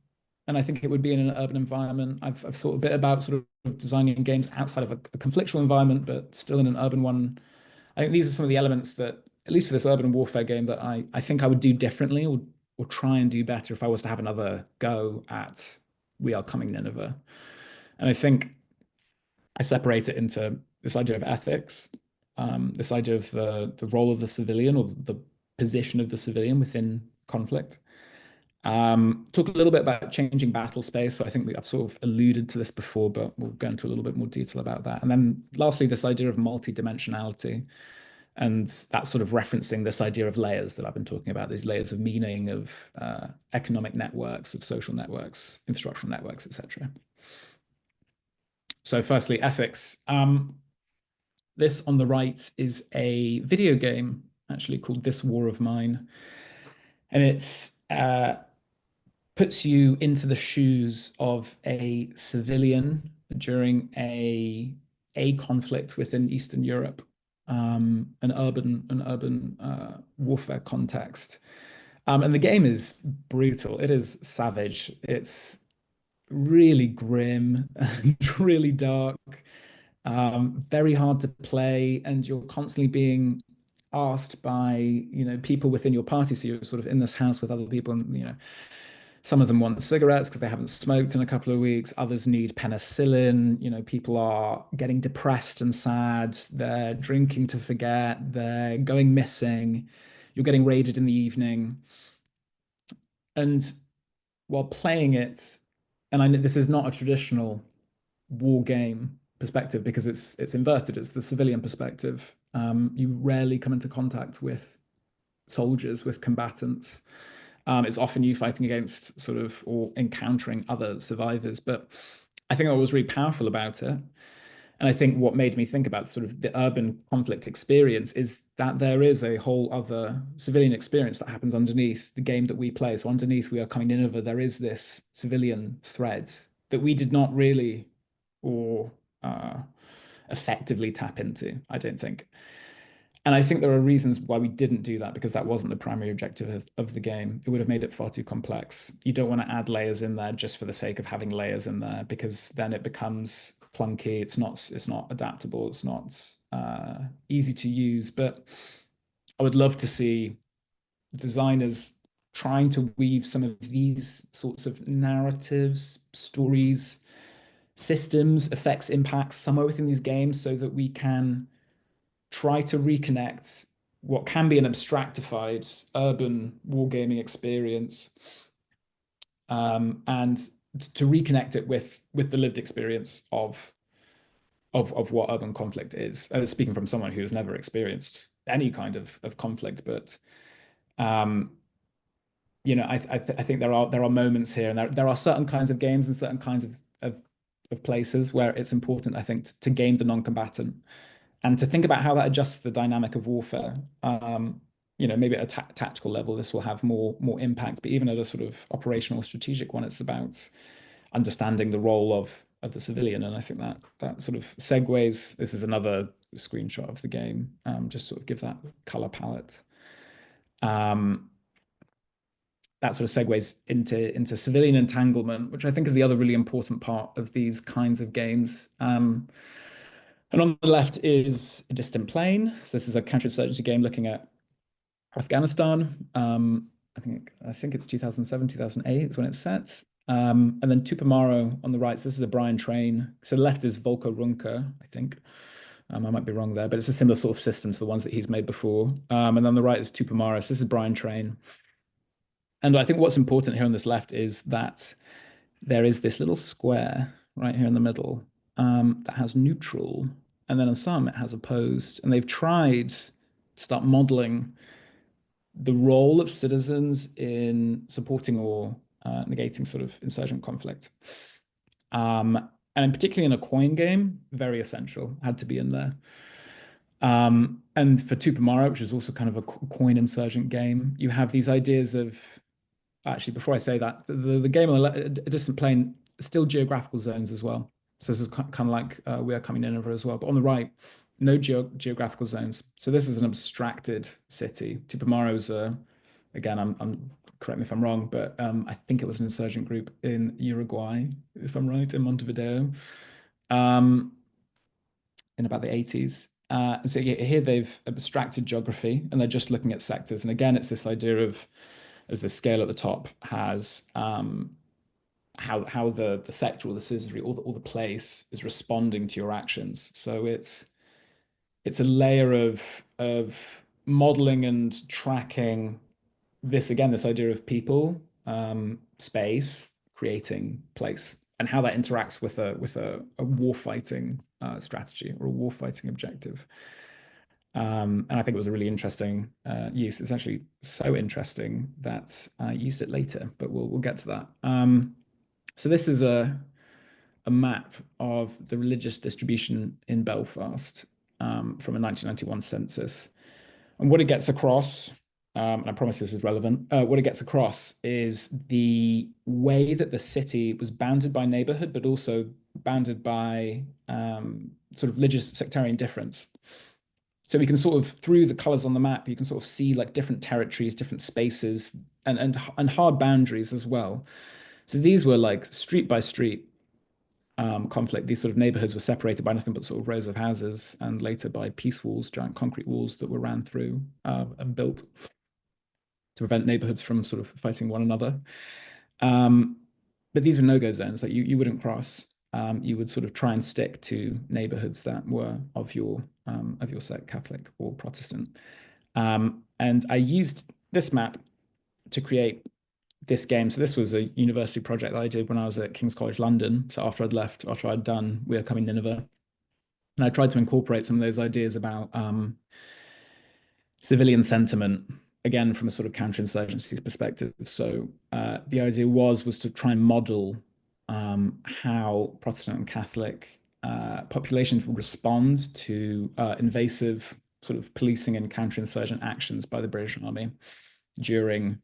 And I think it would be in an urban environment. I've thought a bit about sort of designing games outside of a conflictual environment, but still in an urban one. I think these are some of the elements that, at least for this urban warfare game, that I think I would do differently or try and do better if I was to have another go at We Are Coming Nineveh. And I think I separate it into this idea of ethics, this idea of the role of the civilian or the position of the civilian within conflict. Talk a little bit about changing battle space. So I think I've sort of alluded to this before, but we'll go into a little bit more detail about that. And then lastly, this idea of multi-dimensionality. And that's sort of referencing this idea of layers that I've been talking about, these layers of meaning, of economic networks, of social networks, infrastructural networks, etc. So firstly, ethics. This on the right is a video game actually called This War of Mine. And it's puts you into the shoes of a civilian during a conflict within Eastern Europe, an urban warfare context. And the game is brutal. It is savage. It's really grim and really dark, very hard to play, and you're constantly being asked by, people within your party. So you're sort of in this house with other people, and some of them want cigarettes because they haven't smoked in a couple of weeks. Others need penicillin. People are getting depressed and sad. They're drinking to forget. They're going missing. You're getting raided in the evening. And while playing it, and I know this is not a traditional war game perspective because it's inverted. It's the civilian perspective. You rarely come into contact with soldiers, with combatants. It's often you fighting against sort of or encountering other survivors. But I think what was really powerful about it, and I think what made me think about sort of the urban conflict experience is that there is a whole other civilian experience that happens underneath the game that we play. So underneath We Are Coming Nineveh, there is this civilian thread that we did not really or effectively tap into, I don't think. And I think there are reasons why we didn't do that because that wasn't the primary objective of the game. It would have made it far too complex. You don't want to add layers in there just for the sake of having layers in there because then it becomes clunky. It's not adaptable. It's not easy to use. But I would love to see designers trying to weave some of these sorts of narratives, stories, systems, effects, impacts somewhere within these games so that we can try to reconnect what can be an abstractified urban wargaming experience, and to reconnect it with the lived experience of what urban conflict is. Speaking from someone who has never experienced any kind of conflict, but um, I think there are moments here, and there are certain kinds of games and certain kinds of places where it's important, I think, to game the non-combatant and to think about how that adjusts the dynamic of warfare. Maybe at a tactical level, this will have more impact, but even at a sort of operational, strategic one, it's about understanding the role of the civilian. And I think that sort of segues. This is another screenshot of the game, just sort of give that color palette. That sort of segues into civilian entanglement, which I think is the other really important part of these kinds of games. And on the left is a distant plane. So this is a counterinsurgency game looking at Afghanistan. I think it's 2007, 2008 is when it's set. And then Tupamaro on the right. So this is a Brian train. So the left is Volko Runker, I think. I might be wrong there, but it's a similar sort of system to the ones that he's made before. And then on the right is Tupamaro. So this is Brian train. And I think what's important here on this left is that there is this little square right here in the middle, that has neutral, and then on some it has opposed. And they've tried to start modeling the role of citizens in supporting or negating sort of insurgent conflict. And particularly in a coin game, very essential, had to be in there. And for Tupamaro, which is also kind of a coin insurgent game, you have these ideas of actually, before I say that, the game on a distant plane, still geographical zones as well. So this is kind of like We Are Coming Nineveh as well. But on the right, no geographical zones. So this is an abstracted city. Tupamaro's, again, I'm correct me if I'm wrong, but I think it was an insurgent group in Uruguay, if I'm right, in Montevideo, in about the 80s. And so here they've abstracted geography and they're just looking at sectors. And again, it's this idea of, as the scale at the top has, how the sector or the citizenry or the place is responding to your actions. So it's a layer of modeling and tracking this again, this idea of people, space, creating place, and how that interacts with a war fighting strategy or a war fighting objective. And I think it was a really interesting use. It's actually so interesting that I used it later, but we'll get to that. So this is a map of the religious distribution in Belfast from a 1991 census. And what it gets across, and I promise this is relevant, what it gets across is the way that the city was bounded by neighborhood, but also bounded by sort of religious sectarian difference. So we can sort of, through the colors on the map, you can sort of see like different territories, different spaces, and hard boundaries as well. So these were like street by street conflict. These sort of neighborhoods were separated by nothing but sort of rows of houses, and later by peace walls, giant concrete walls that were ran through and built to prevent neighborhoods from sort of fighting one another. But these were no-go zones that you wouldn't cross. You would sort of try and stick to neighborhoods that were of your sect, Catholic or Protestant. And I used this map to create this game. So this was a university project that I did when I was at King's College London. So after I'd left, after I'd done We Are Coming Nineveh, and I tried to incorporate some of those ideas about civilian sentiment, again from a sort of counterinsurgency perspective. So the idea was to try and model how Protestant and Catholic populations would respond to invasive sort of policing and counterinsurgent actions by the British Army during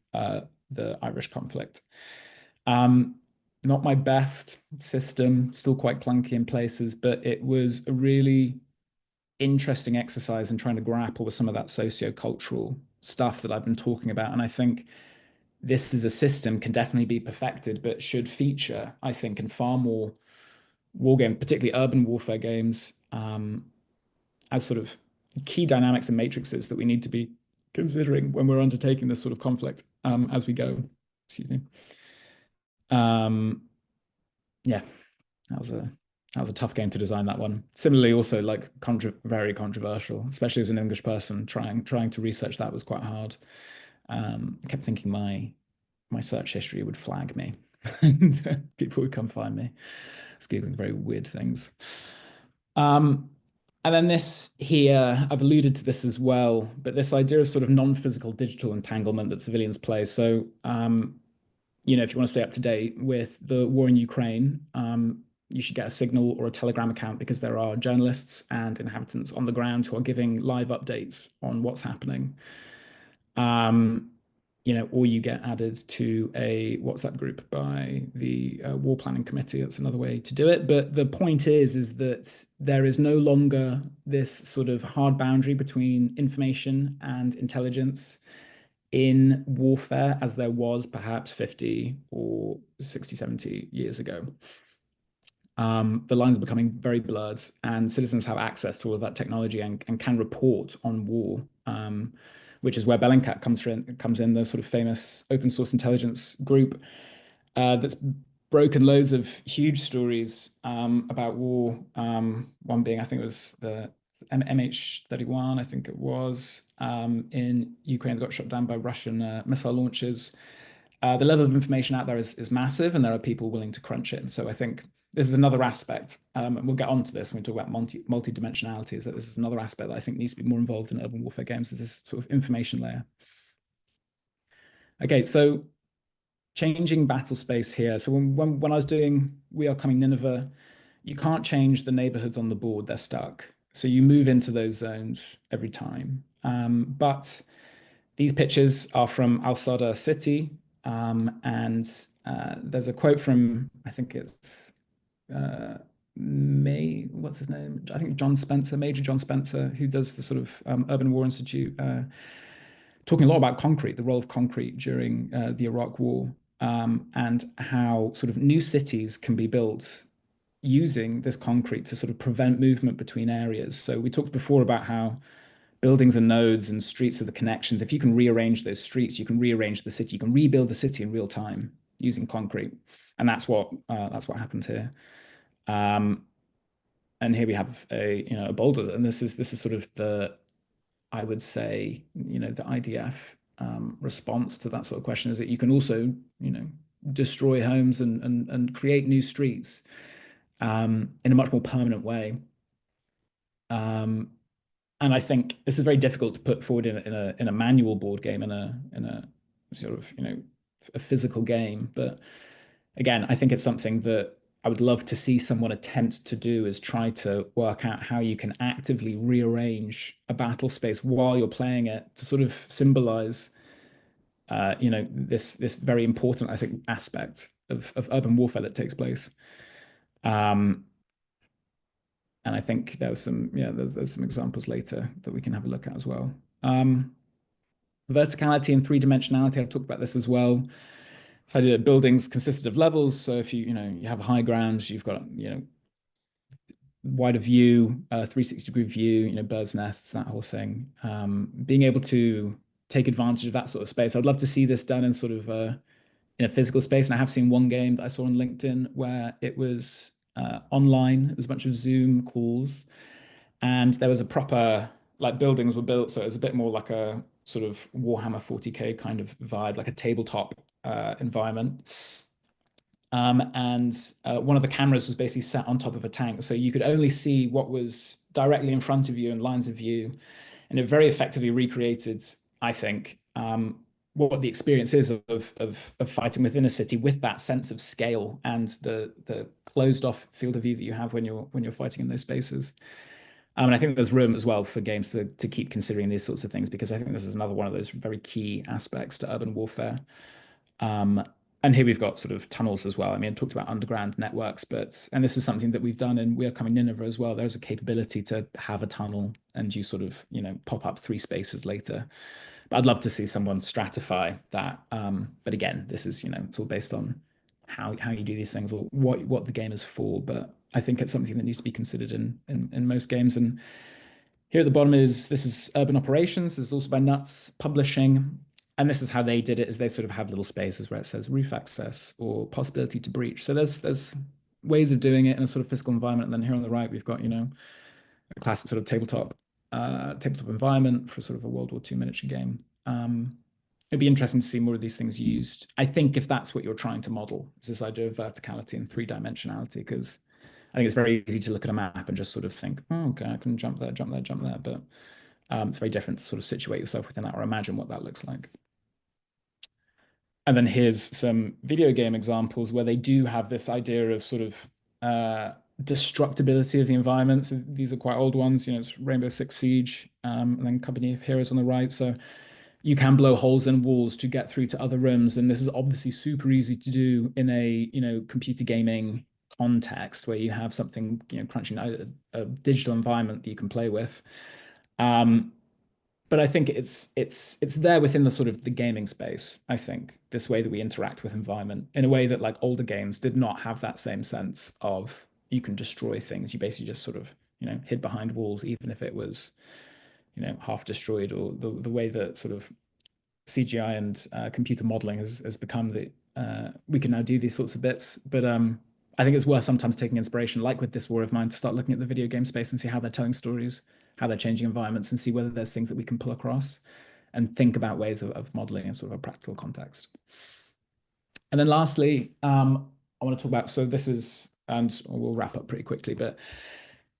the Irish conflict. Not my best system, still quite clunky in places, but it was a really interesting exercise in trying to grapple with some of that socio-cultural stuff that I've been talking about. And I think this is a system can definitely be perfected, but should feature, I think, in far more war games, particularly urban warfare games, as sort of key dynamics and matrices that we need to be considering when we're undertaking this sort of conflict as we go. Excuse me. Yeah, that was a tough game to design, that one. Similarly, also like very controversial, especially as an English person trying to research that was quite hard. I kept thinking my search history would flag me and people would come find me. I was Googling very weird things. And then this here, I've alluded to this as well, but this idea of sort of non-physical digital entanglement that civilians play. So, if you want to stay up to date with the war in Ukraine, you should get a Signal or a Telegram account because there are journalists and inhabitants on the ground who are giving live updates on what's happening. Or you get added to a WhatsApp group by the War Planning Committee. That's another way to do it. But the point is that there is no longer this sort of hard boundary between information and intelligence in warfare as there was perhaps 50 or 60, 70 years ago. The lines are becoming very blurred, and citizens have access to all of that technology and can report on war, which is where Bellingcat comes in, the sort of famous open source intelligence group that's broken loads of huge stories about war. One being, I think it was the MH31, I think it was, in Ukraine that got shot down by Russian missile launches. The level of information out there is massive, and there are people willing to crunch it. And so I think this is another aspect, and we'll get onto this when we talk about multi-dimensionality, is that this is another aspect that I think needs to be more involved in urban warfare games, is this sort of information layer. Okay, so changing battle space here. So when I was doing We Are Coming Nineveh, you can't change the neighborhoods on the board, they're stuck. So you move into those zones every time. But these pictures are from Al Sadr city, and there's a quote from, I think it's what's his name? I think John Spencer, Major John Spencer, who does the sort of Urban War Institute, talking a lot about concrete, the role of concrete during the Iraq War, and how sort of new cities can be built using this concrete to sort of prevent movement between areas. So we talked before about how buildings are nodes and streets are the connections. If you can rearrange those streets, you can rearrange the city. You can rebuild the city in real time using concrete, and that's what happened here. And here we have a boulder, and this is sort of I would say the IDF response to that sort of question is that you can also destroy homes and create new streets in a much more permanent way. And I think this is very difficult to put forward in a manual board game, in a sort of, a physical game. But again, I think it's something that I would love to see someone attempt to do, is try to work out how you can actively rearrange a battle space while you're playing it to sort of symbolize, this very important, I think, aspect of urban warfare that takes place. Um, and I think there's some examples later that we can have a look at as well. Verticality and three-dimensionality, I've talked about this as well. So I did buildings consisted of levels. So if you have high grounds, you've got, wider view, 360-degree view, birds' nests, that whole thing. Being able to take advantage of that sort of space. I'd love to see this done in sort of in a physical space. And I have seen one game that I saw on LinkedIn where it was online. It was a bunch of Zoom calls, and there was a proper, like, buildings were built, so it was a bit more like a sort of Warhammer 40K kind of vibe, like a tabletop environment. And one of the cameras was basically sat on top of a tank, so you could only see what was directly in front of you and lines of view, and it very effectively recreated, I think, what the experience is of fighting within a city with that sense of scale and the closed off field of view that you have when you're fighting in those spaces. And I think there's room as well for games to keep considering these sorts of things, because I think this is another one of those very key aspects to urban warfare. Um, and here we've got sort of tunnels as well. I mean, I talked about underground networks, and this is something that we've done in We Are Coming Nineveh as well. There's a capability to have a tunnel and you sort of, pop up three spaces later. But I'd love to see someone stratify that. But again, this is, it's all based on how you do these things or what the game is for. But I think it's something that needs to be considered in most games. And here at the bottom this is Urban Operations. This is also by Nuts Publishing. And this is how they did it, is they sort of have little spaces where it says roof access or possibility to breach. So there's ways of doing it in a sort of physical environment. And then here on the right, we've got, a classic sort of tabletop environment for sort of a World War II miniature game. It'd be interesting to see more of these things used. I think if that's what you're trying to model, is this idea of verticality and three-dimensionality, because I think it's very easy to look at a map and just sort of think, oh, okay, I can jump there, jump there, jump there. But it's very different to sort of situate yourself within that or imagine what that looks like. And then here's some video game examples where they do have this idea of sort of destructibility of the environment. So these are quite old ones. It's Rainbow Six Siege, and then Company of Heroes on the right. So you can blow holes in walls to get through to other rooms, and this is obviously super easy to do in a computer gaming context where you have something crunching out a digital environment that you can play with. But I think it's there within the sort of the gaming space. I think this way that we interact with environment in a way that, like, older games did not have that same sense of you can destroy things. You basically just sort of hid behind walls, even if it was half destroyed, or the way that sort of CGI and computer modeling has become that we can now do these sorts of bits. But I think it's worth sometimes taking inspiration, like with this War of Mine, to start looking at the video game space and see how they're telling stories, how they're changing environments, and see whether there's things that we can pull across and think about ways of modeling in sort of a practical context. And then lastly, I want to talk about, so this is, and we'll wrap up pretty quickly, but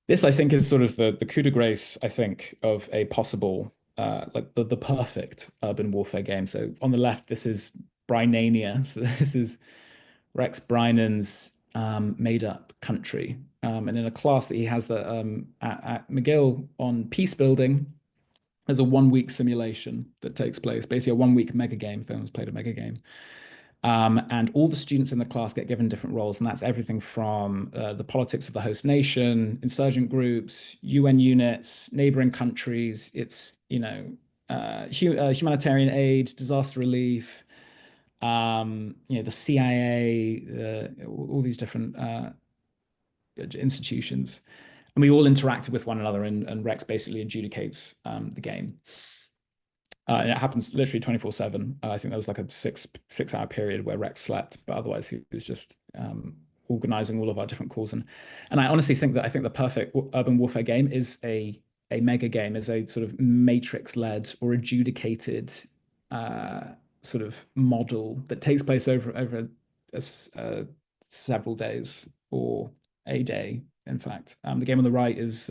this, I think, is sort of the coup de grace, I think, of a possible, like the perfect urban warfare game. So on the left, this is Brinania. So this is Rex Brynon's made up country. And in a class that he has at McGill on peace building, there's a 1 week simulation that takes place, basically a 1 week mega game. Films played a mega game. And all the students in the class get given different roles, and that's everything from the politics of the host nation, insurgent groups, UN units, neighboring countries. It's humanitarian aid, disaster relief, the CIA, all these different institutions, and we all interacted with one another, and Rex basically adjudicates the game. And it happens literally 24/7. I think there was like a six-hour period where Rex slept, but otherwise he was just organizing all of our different calls. And I honestly think that the perfect urban warfare game is a mega game, is a sort of matrix-led or adjudicated sort of model that takes place over several days or a day. In fact, the game on the right is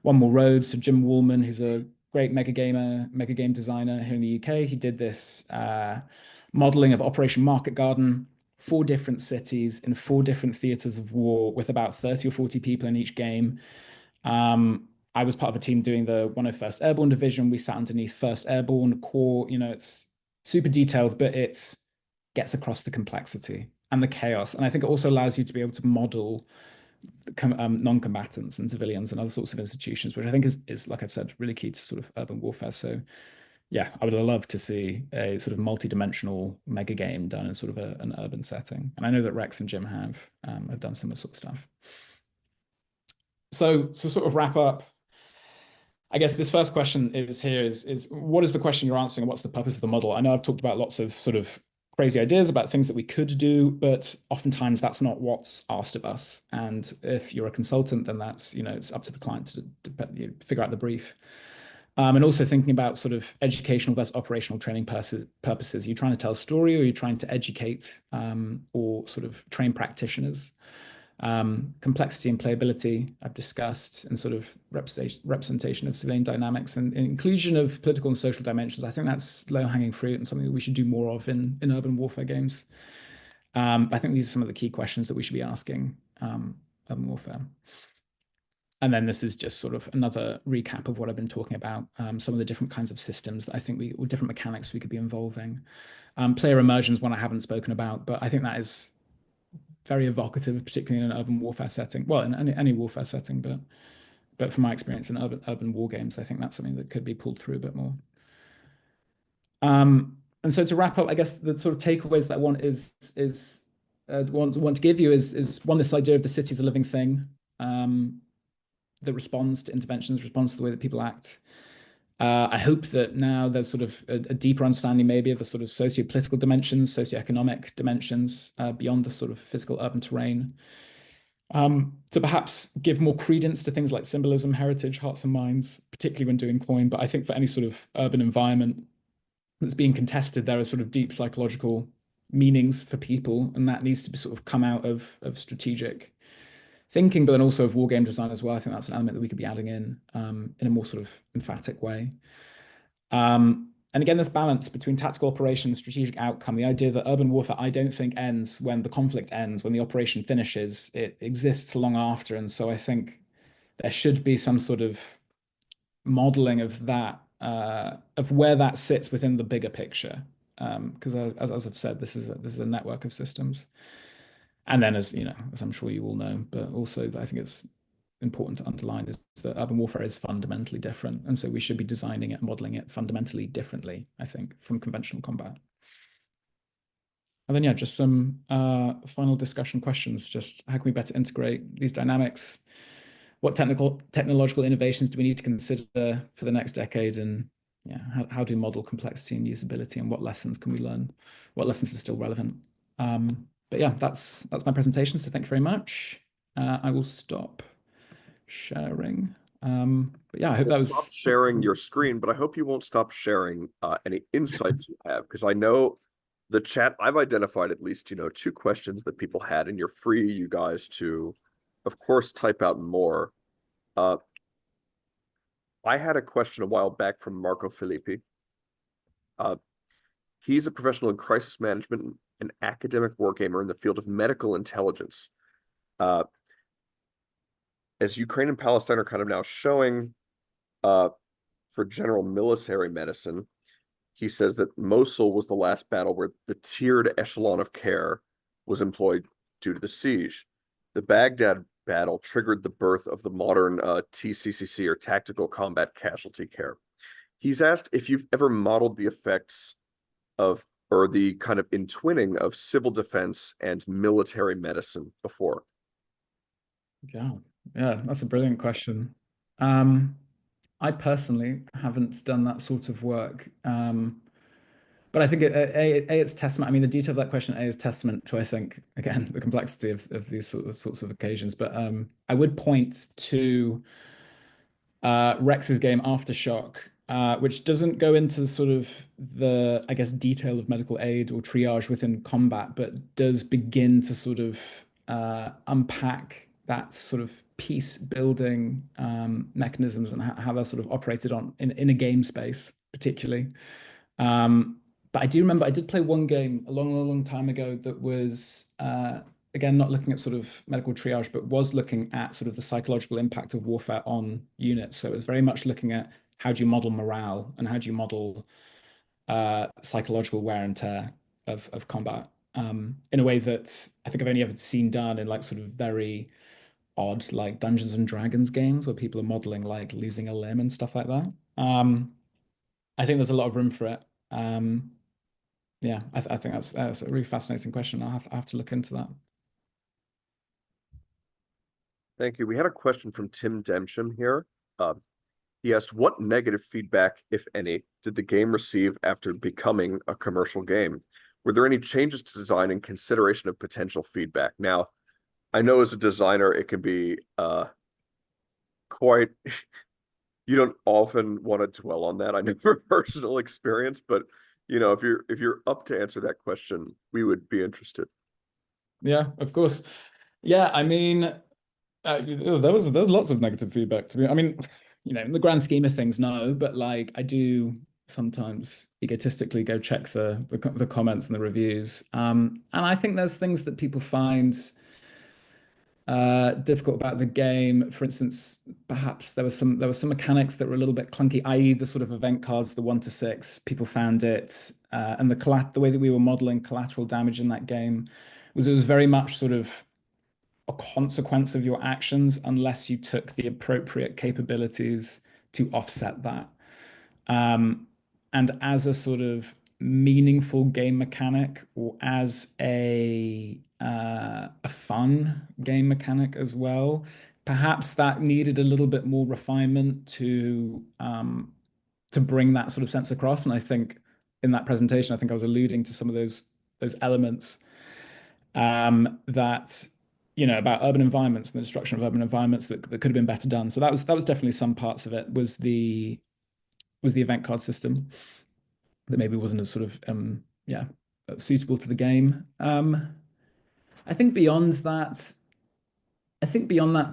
One More Road. So Jim Wallman, who's a great mega game designer here in the UK, he did this modeling of Operation Market Garden, 4 different cities in 4 different theaters of war with about 30 or 40 people in each game. I was part of a team doing the 101st Airborne Division. We sat underneath 1st Airborne Corps. It's super detailed, but it gets across the complexity and the chaos. And I think it also allows you to be able to model non-combatants and civilians and other sorts of institutions, which I think is, like I've said, really key to sort of urban warfare. So yeah, I would love to see a sort of multi-dimensional mega game done in sort of an urban setting. And I know that Rex and Jim have done similar sort of stuff. So to sort of wrap up, I guess this first question is what is the question you're answering and what's the purpose of the model? I know I've talked about lots of sort of crazy ideas about things that we could do, but oftentimes that's not what's asked of us. And if you're a consultant, then that's, it's up to the client to figure out the brief. And also thinking about sort of educational versus operational training purposes. Are you trying to tell a story, or are you trying to educate or sort of train practitioners? Complexity and playability I've discussed, and sort of representation of civilian dynamics and inclusion of political and social dimensions. I think that's low-hanging fruit and something that we should do more of in urban warfare games. I think these are some of the key questions that we should be asking urban warfare. And then this is just sort of another recap of what I've been talking about, some of the different kinds of systems that I think or different mechanics we could be involving. Player immersion is one I haven't spoken about, but I think that is very evocative, particularly in an urban warfare setting. Well, in any warfare setting, but from my experience in urban war games, I think that's something that could be pulled through a bit more. And so to wrap up, I guess the sort of takeaways that I want want to give you is one, this idea of the city as a living thing that responds to interventions, responds to the way that people act. I hope that now there's sort of a deeper understanding maybe of the sort of socio-political dimensions, socioeconomic dimensions beyond the sort of physical urban terrain. To perhaps give more credence to things like symbolism, heritage, hearts and minds, particularly when doing coin. But I think for any sort of urban environment that's being contested, there are sort of deep psychological meanings for people, and that needs to be sort of come out of strategic thinking, but then also of war game design as well. I think that's an element that we could be adding in a more sort of emphatic way. And again, this balance between tactical operation and strategic outcome, the idea that urban warfare, I don't think ends when the conflict ends, when the operation finishes, it exists long after. And so I think there should be some sort of modeling of that, of where that sits within the bigger picture. Because as I've said, this is a network of systems. And then, as I'm sure you all know, but also I think it's important to underline is that urban warfare is fundamentally different, and so we should be designing it, modeling it fundamentally differently, I think, from conventional combat. And then, yeah, just some final discussion questions. Just how can we better integrate these dynamics? What technological innovations do we need to consider for the next decade? And yeah, how do we model complexity and usability, and what lessons can we learn? What lessons are still relevant? But yeah, that's my presentation. So thank you very much. I will stop sharing. But yeah, I hope that was. Stop sharing your screen, but I hope you won't stop sharing any insights you have, because I know the chat, I've identified at least 2 questions that people had, and you're free, you guys, to, of course, type out more. I had a question a while back from Marco Filippi. He's a professional in crisis management and academic wargamer in the field of medical intelligence. As Ukraine and Palestine are kind of now showing for general military medicine, he says that Mosul was the last battle where the tiered echelon of care was employed due to the siege. The Baghdad battle triggered the birth of the modern TCCC, or Tactical Combat Casualty Care. He's asked if you've ever modeled the effects of, or the kind of entwinning of, civil defense and military medicine before. Yeah, that's a brilliant question. I personally haven't done that sort of work. But I think it's testament. I mean, the detail of that question is testament to, I think, again, the complexity of these sorts of occasions. But I would point to Rex's game Aftershock, which doesn't go into sort of the, I guess, detail of medical aid or triage within combat, but does begin to sort of unpack that sort of piece building mechanisms and how they're sort of operated on in a game space, particularly. But I do remember I did play one game a long time ago that was again not looking at sort of medical triage, but was looking at sort of the psychological impact of warfare on units. So it was very much looking at how do you model morale and how do you model psychological wear and tear of combat in a way that I think I've only ever seen done in like sort of very odd like Dungeons and Dragons games where people are modeling like losing a limb and stuff like that. I think there's a lot of room for it. Yeah, I think that's a really fascinating question. I have to look into that. Thank you. We had a question from Tim Demsham here. Uh, he asked, what negative feedback, if any, did the game receive after becoming a commercial game? Were there any changes to design in consideration of potential feedback? Now, I know as a designer, it can be quite, you don't often want to dwell on that. I know from personal experience, but if you're up to answer that question, we would be interested. Yeah, of course. Yeah, I mean, there was lots of negative feedback to me. I mean, in the grand scheme of things, no, but like I do sometimes egotistically go check the comments and the reviews. And I think there's things that people find difficult about the game. For instance, perhaps there were some mechanics that were a little bit clunky, i.e., the sort of event cards, the 1 to 6. People found it, and the way that we were modeling collateral damage in that game was it was very much sort of a consequence of your actions unless you took the appropriate capabilities to offset that. Um, and as a sort of meaningful game mechanic, or as a fun game mechanic as well, perhaps that needed a little bit more refinement to bring that sort of sense across. And I think in that presentation, I think I was alluding to some of those elements that about urban environments and the destruction of urban environments that could have been better done. So that was definitely some parts of it was the event card system that maybe wasn't as sort of yeah suitable to the game. I think beyond that,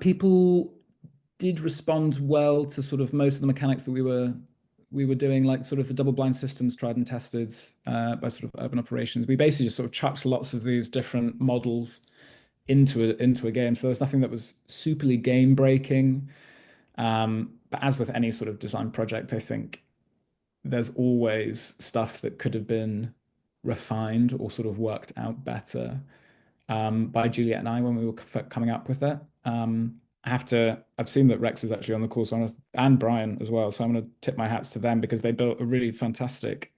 people did respond well to sort of most of the mechanics that we were doing, like sort of the double blind systems tried and tested by sort of urban operations. We basically just sort of chucked lots of these different models into a game. So there was nothing that was superly game breaking. But as with any sort of design project, I think there's always stuff that could have been refined or sort of worked out better by Juliet and I when we were coming up with it. I've seen that Rex is actually on the call, and Brian as well. So I'm going to tip my hats to them because they built a really fantastic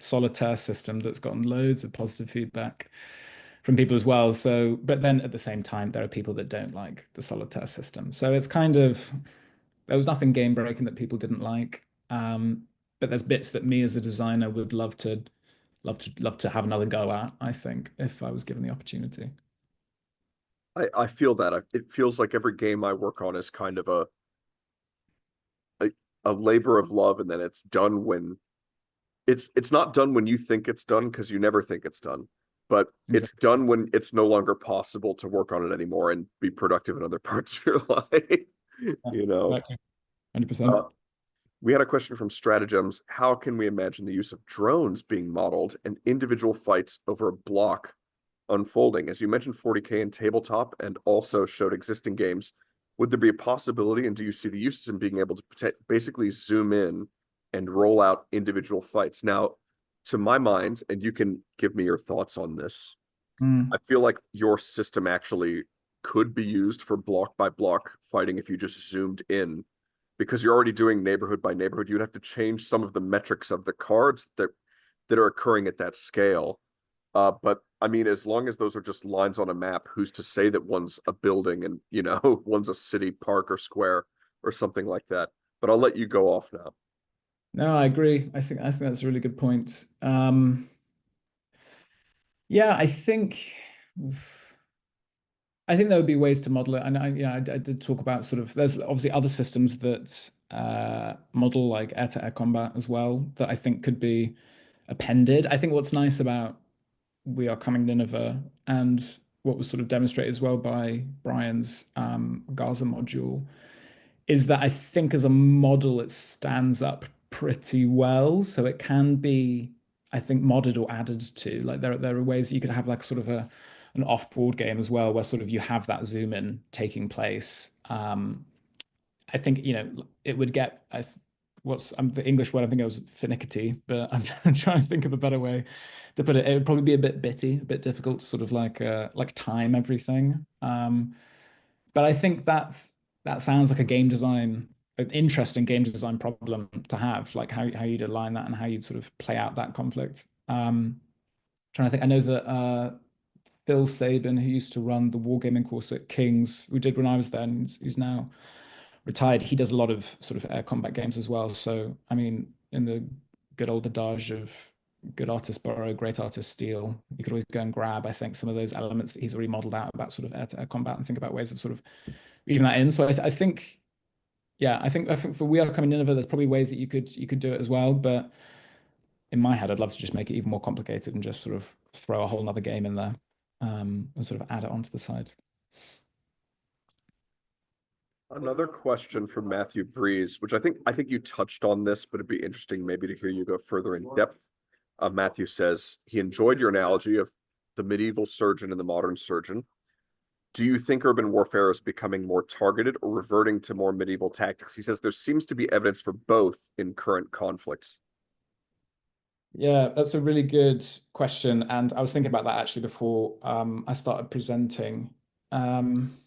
solitaire system that's gotten loads of positive feedback from people as well. So, but then at the same time, there are people that don't like the solitaire system. So it's kind of, there was nothing game breaking that people didn't like. But there's bits that me as a designer would love to have another go at, I think, if I was given the opportunity. I feel that. It feels like every game I work on is kind of a, a labor of love, and then it's done when it's not done when you think it's done because you never think it's done, but it's Exactly. done when it's no longer possible to work on it anymore and be productive in other parts of your life. Yeah, You know, exactly. 100%. uh, we had a question from Stratagems. How can we imagine the use of drones being modeled and individual fights over a block unfolding? As you mentioned 40K in tabletop and also showed existing games, would there be a possibility, and do you see the uses in being able to basically zoom in and roll out individual fights? Now, to my mind, and you can give me your thoughts on this, I Mm. feel like your system actually could be used for block by block fighting if you just zoomed in, because you're already doing neighborhood by neighborhood. You'd have to change some of the metrics of the cards that are occurring at that scale. But I mean, as long as those are just lines on a map, who's to say that one's a building and one's a city, park, or square or something like that? But I'll let you go off now. No, I agree. I think that's a really good point. Yeah, I think there would be ways to model it. And I did talk about sort of there's obviously other systems that model like air-to-air combat as well that I think could be appended. I think what's nice about We Are Coming Nineveh and what was sort of demonstrated as well by Brian's Gaza module is that I think as a model it stands up pretty well. So it can be, I think, modded or added to. Like there are ways that you could have like sort of an off-board game as well, where sort of you have that zoom in taking place. I think it would get the English word I think it was finicky, but I'm trying to think of a better way to put it. It would probably be a bit bitty, a bit difficult to sort of like time everything. But I think that sounds like an interesting game design problem to have, like how you'd align that and how you'd sort of play out that conflict. Trying to think, I know that Phil Sabin, who used to run the wargaming course at King's, who did when I was there, and he's now retired. He does a lot of sort of air combat games as well. So, I mean, in the good old adage of good artists borrow, great artists steal, you could always go and grab, I think, some of those elements that he's already modeled out about sort of air-to-air combat and think about ways of sort of weaving that in. So I think, yeah, I think for We Are Coming Nineveh, there's probably ways that you could do it as well. But in my head, I'd love to just make it even more complicated and just sort of throw a whole nother game in there, and sort of add it onto the side. Another question from Matthew Breeze, which I think you touched on this, but it'd be interesting maybe to hear you go further in depth. Matthew says he enjoyed your analogy of the medieval surgeon and the modern surgeon. Do you think urban warfare is becoming more targeted or reverting to more medieval tactics? He says there seems to be evidence for both in current conflicts. Yeah, that's a really good question, and I was thinking about that actually before I started presenting. Um,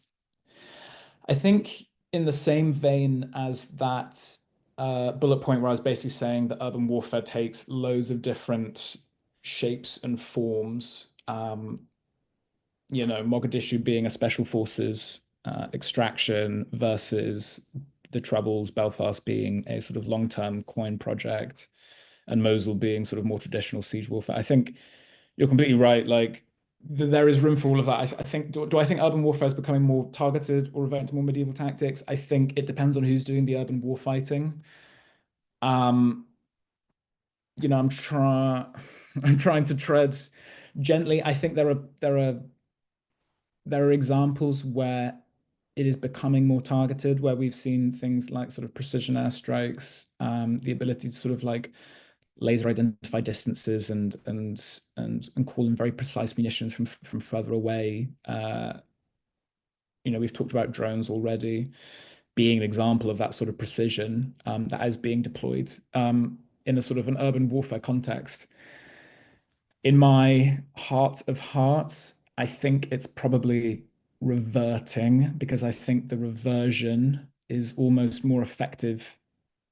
I think in the same vein as that bullet point where I was basically saying that urban warfare takes loads of different shapes and forms. Mogadishu being a special forces extraction versus the Troubles, Belfast being a sort of long-term coin project, and Mosul being sort of more traditional siege warfare. I think you're completely right. Like there is room for all of that. I think. Do I think urban warfare is becoming more targeted or reverting to more medieval tactics? I think it depends on who's doing the urban war fighting. Um, I'm trying. I'm trying to tread gently. I think there are examples where it is becoming more targeted, where we've seen things like sort of precision airstrikes, the ability to sort of like laser identify distances and call in very precise munitions from further away. We've talked about drones already being an example of that sort of precision that is being deployed in a sort of an urban warfare context. In my heart of hearts, I think it's probably reverting because I think the reversion is almost more effective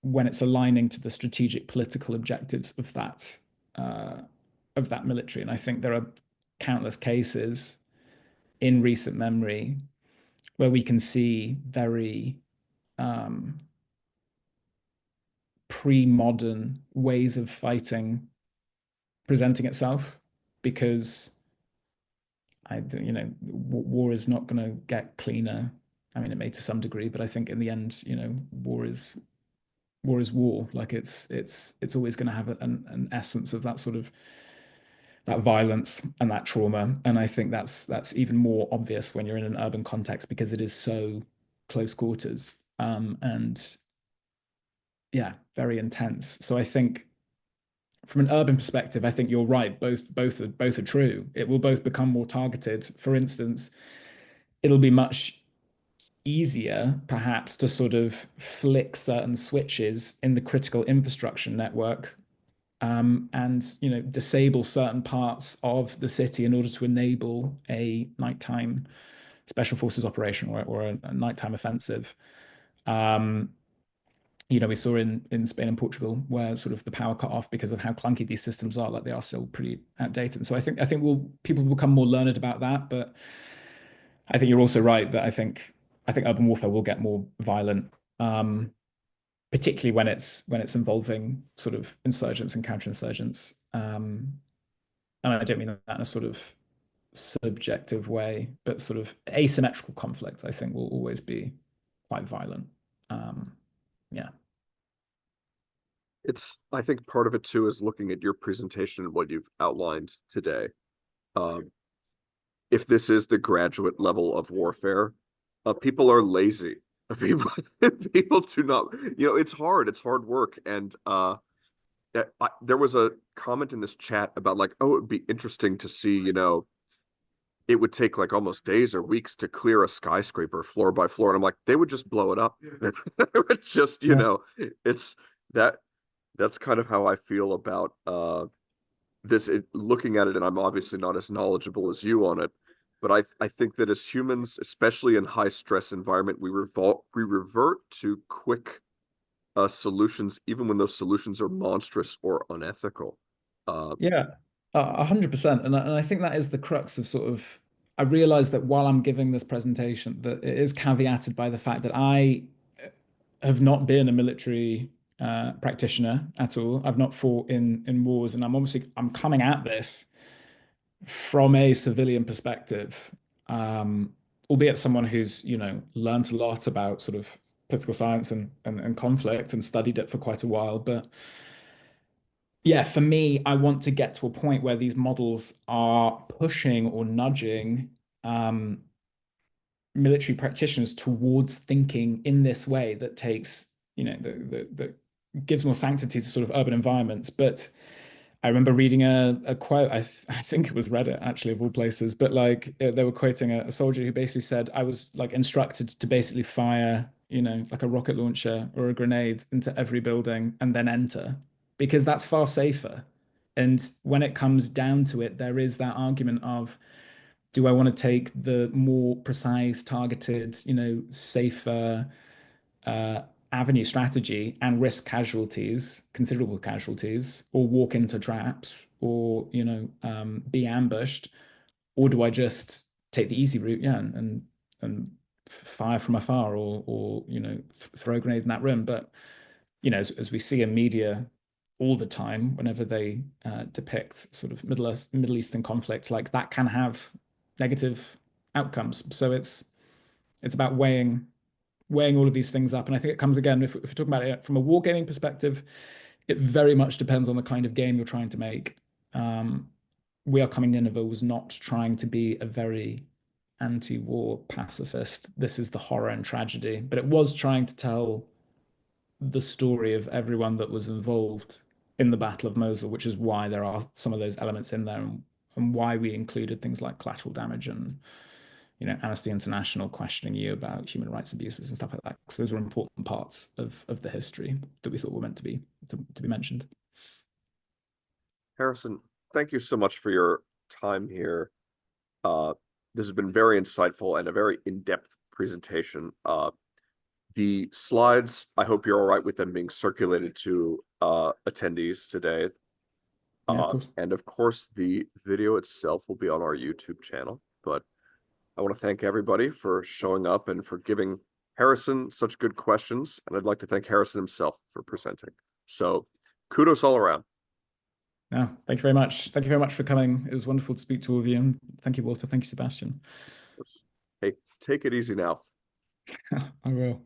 when it's aligning to the strategic political objectives uh, of that military. And I think there are countless cases in recent memory where we can see very um, pre-modern ways of fighting presenting itself because war is not going to get cleaner. I mean, it may to some degree, but I think in the end, war is war. Like it's always going to have an essence of that sort of that violence and that trauma. And I think that's even more obvious when you're in an urban context because it is so close quarters. And yeah, very intense. So I think from an urban perspective, I think you're right. Both are true. It will both become more targeted. For instance, it'll be much easier, perhaps, to sort of flick certain switches in the critical infrastructure network, and disable certain parts of the city in order to enable a nighttime special forces operation or a nighttime offensive. Um, we saw in Spain and Portugal where sort of the power cut off because of how clunky these systems are, like they are still pretty outdated. And so I think people will become more learned about that, but I think you're also right that I think urban warfare will get more violent, particularly when it's involving sort of insurgents and counterinsurgents. And I don't mean that in a sort of subjective way, but sort of asymmetrical conflict, I think, will always be quite violent. Yeah. I think part of it too is looking at your presentation and what you've outlined today. Um, if this is the graduate level of warfare, people are lazy. People people do not, it's hard. It's hard work. And there was a comment in this chat about like, oh, it would be interesting to see, it would take like almost days or weeks to clear a skyscraper floor by floor. And I'm like, they would just blow it up. It's just, Yeah. it's that that's kind of how I feel about looking at it, and I'm obviously not as knowledgeable as you on it, but I think that as humans, especially in high stress environment, we revert to quick solutions, even when those solutions are monstrous or unethical. Uh, Yeah, 100%. And I think that is the crux of sort of, I realize that while I'm giving this presentation, that it is caveated by the fact that I have not been a military practitioner at all. I've not fought in wars, and I'm coming at this from a civilian perspective, um, albeit someone who's, learned a lot about sort of political science and conflict and studied it for quite a while. But yeah, for me, I want to get to a point where these models are pushing or nudging um, military practitioners towards thinking in this way that takes, that gives more sanctity to sort of urban environments. But I remember reading a quote, I think it was Reddit actually of all places, but like they were quoting a soldier who basically said, I was like instructed to basically fire, like a rocket launcher or a grenade into every building and then enter because that's far safer. And when it comes down to it, there is that argument of, do I want to take the more precise, targeted, safer uh, avenue strategy and risk casualties, considerable casualties, or walk into traps, or be ambushed, or do I just take the easy route, yeah, and fire from afar, or throw a grenade in that room? But as we see in media all the time, whenever they depict sort of Middle Eastern conflict, like that can have negative outcomes. So it's about weighing all of these things up. And I think it comes again, if we're talking about it from a wargaming perspective, it very much depends on the kind of game you're trying to make. Um, We Are Coming Nineveh was not trying to be a very anti-war pacifist. This is the horror and tragedy, but it was trying to tell the story of everyone that was involved in the Battle of Mosul, which is why there are some of those elements in there and why we included things like collateral damage and Amnesty International questioning you about human rights abuses and stuff like that. Because those were important parts of the history that we thought were meant to be mentioned. Harrison, thank you so much for your time here. Uh, this has been very insightful and a very in-depth presentation. The slides, I hope you're all right with them being circulated to attendees today. Yeah, of course. And of course, the video itself will be on our YouTube channel. But I want to thank everybody for showing up and for giving Harrison such good questions. And I'd like to thank Harrison himself for presenting. So kudos all around. Yeah, thank you very much. Thank you very much for coming. It was wonderful to speak to all of you. And thank you, Walter. Thank you, Sebastian. Hey, take it easy now. I will.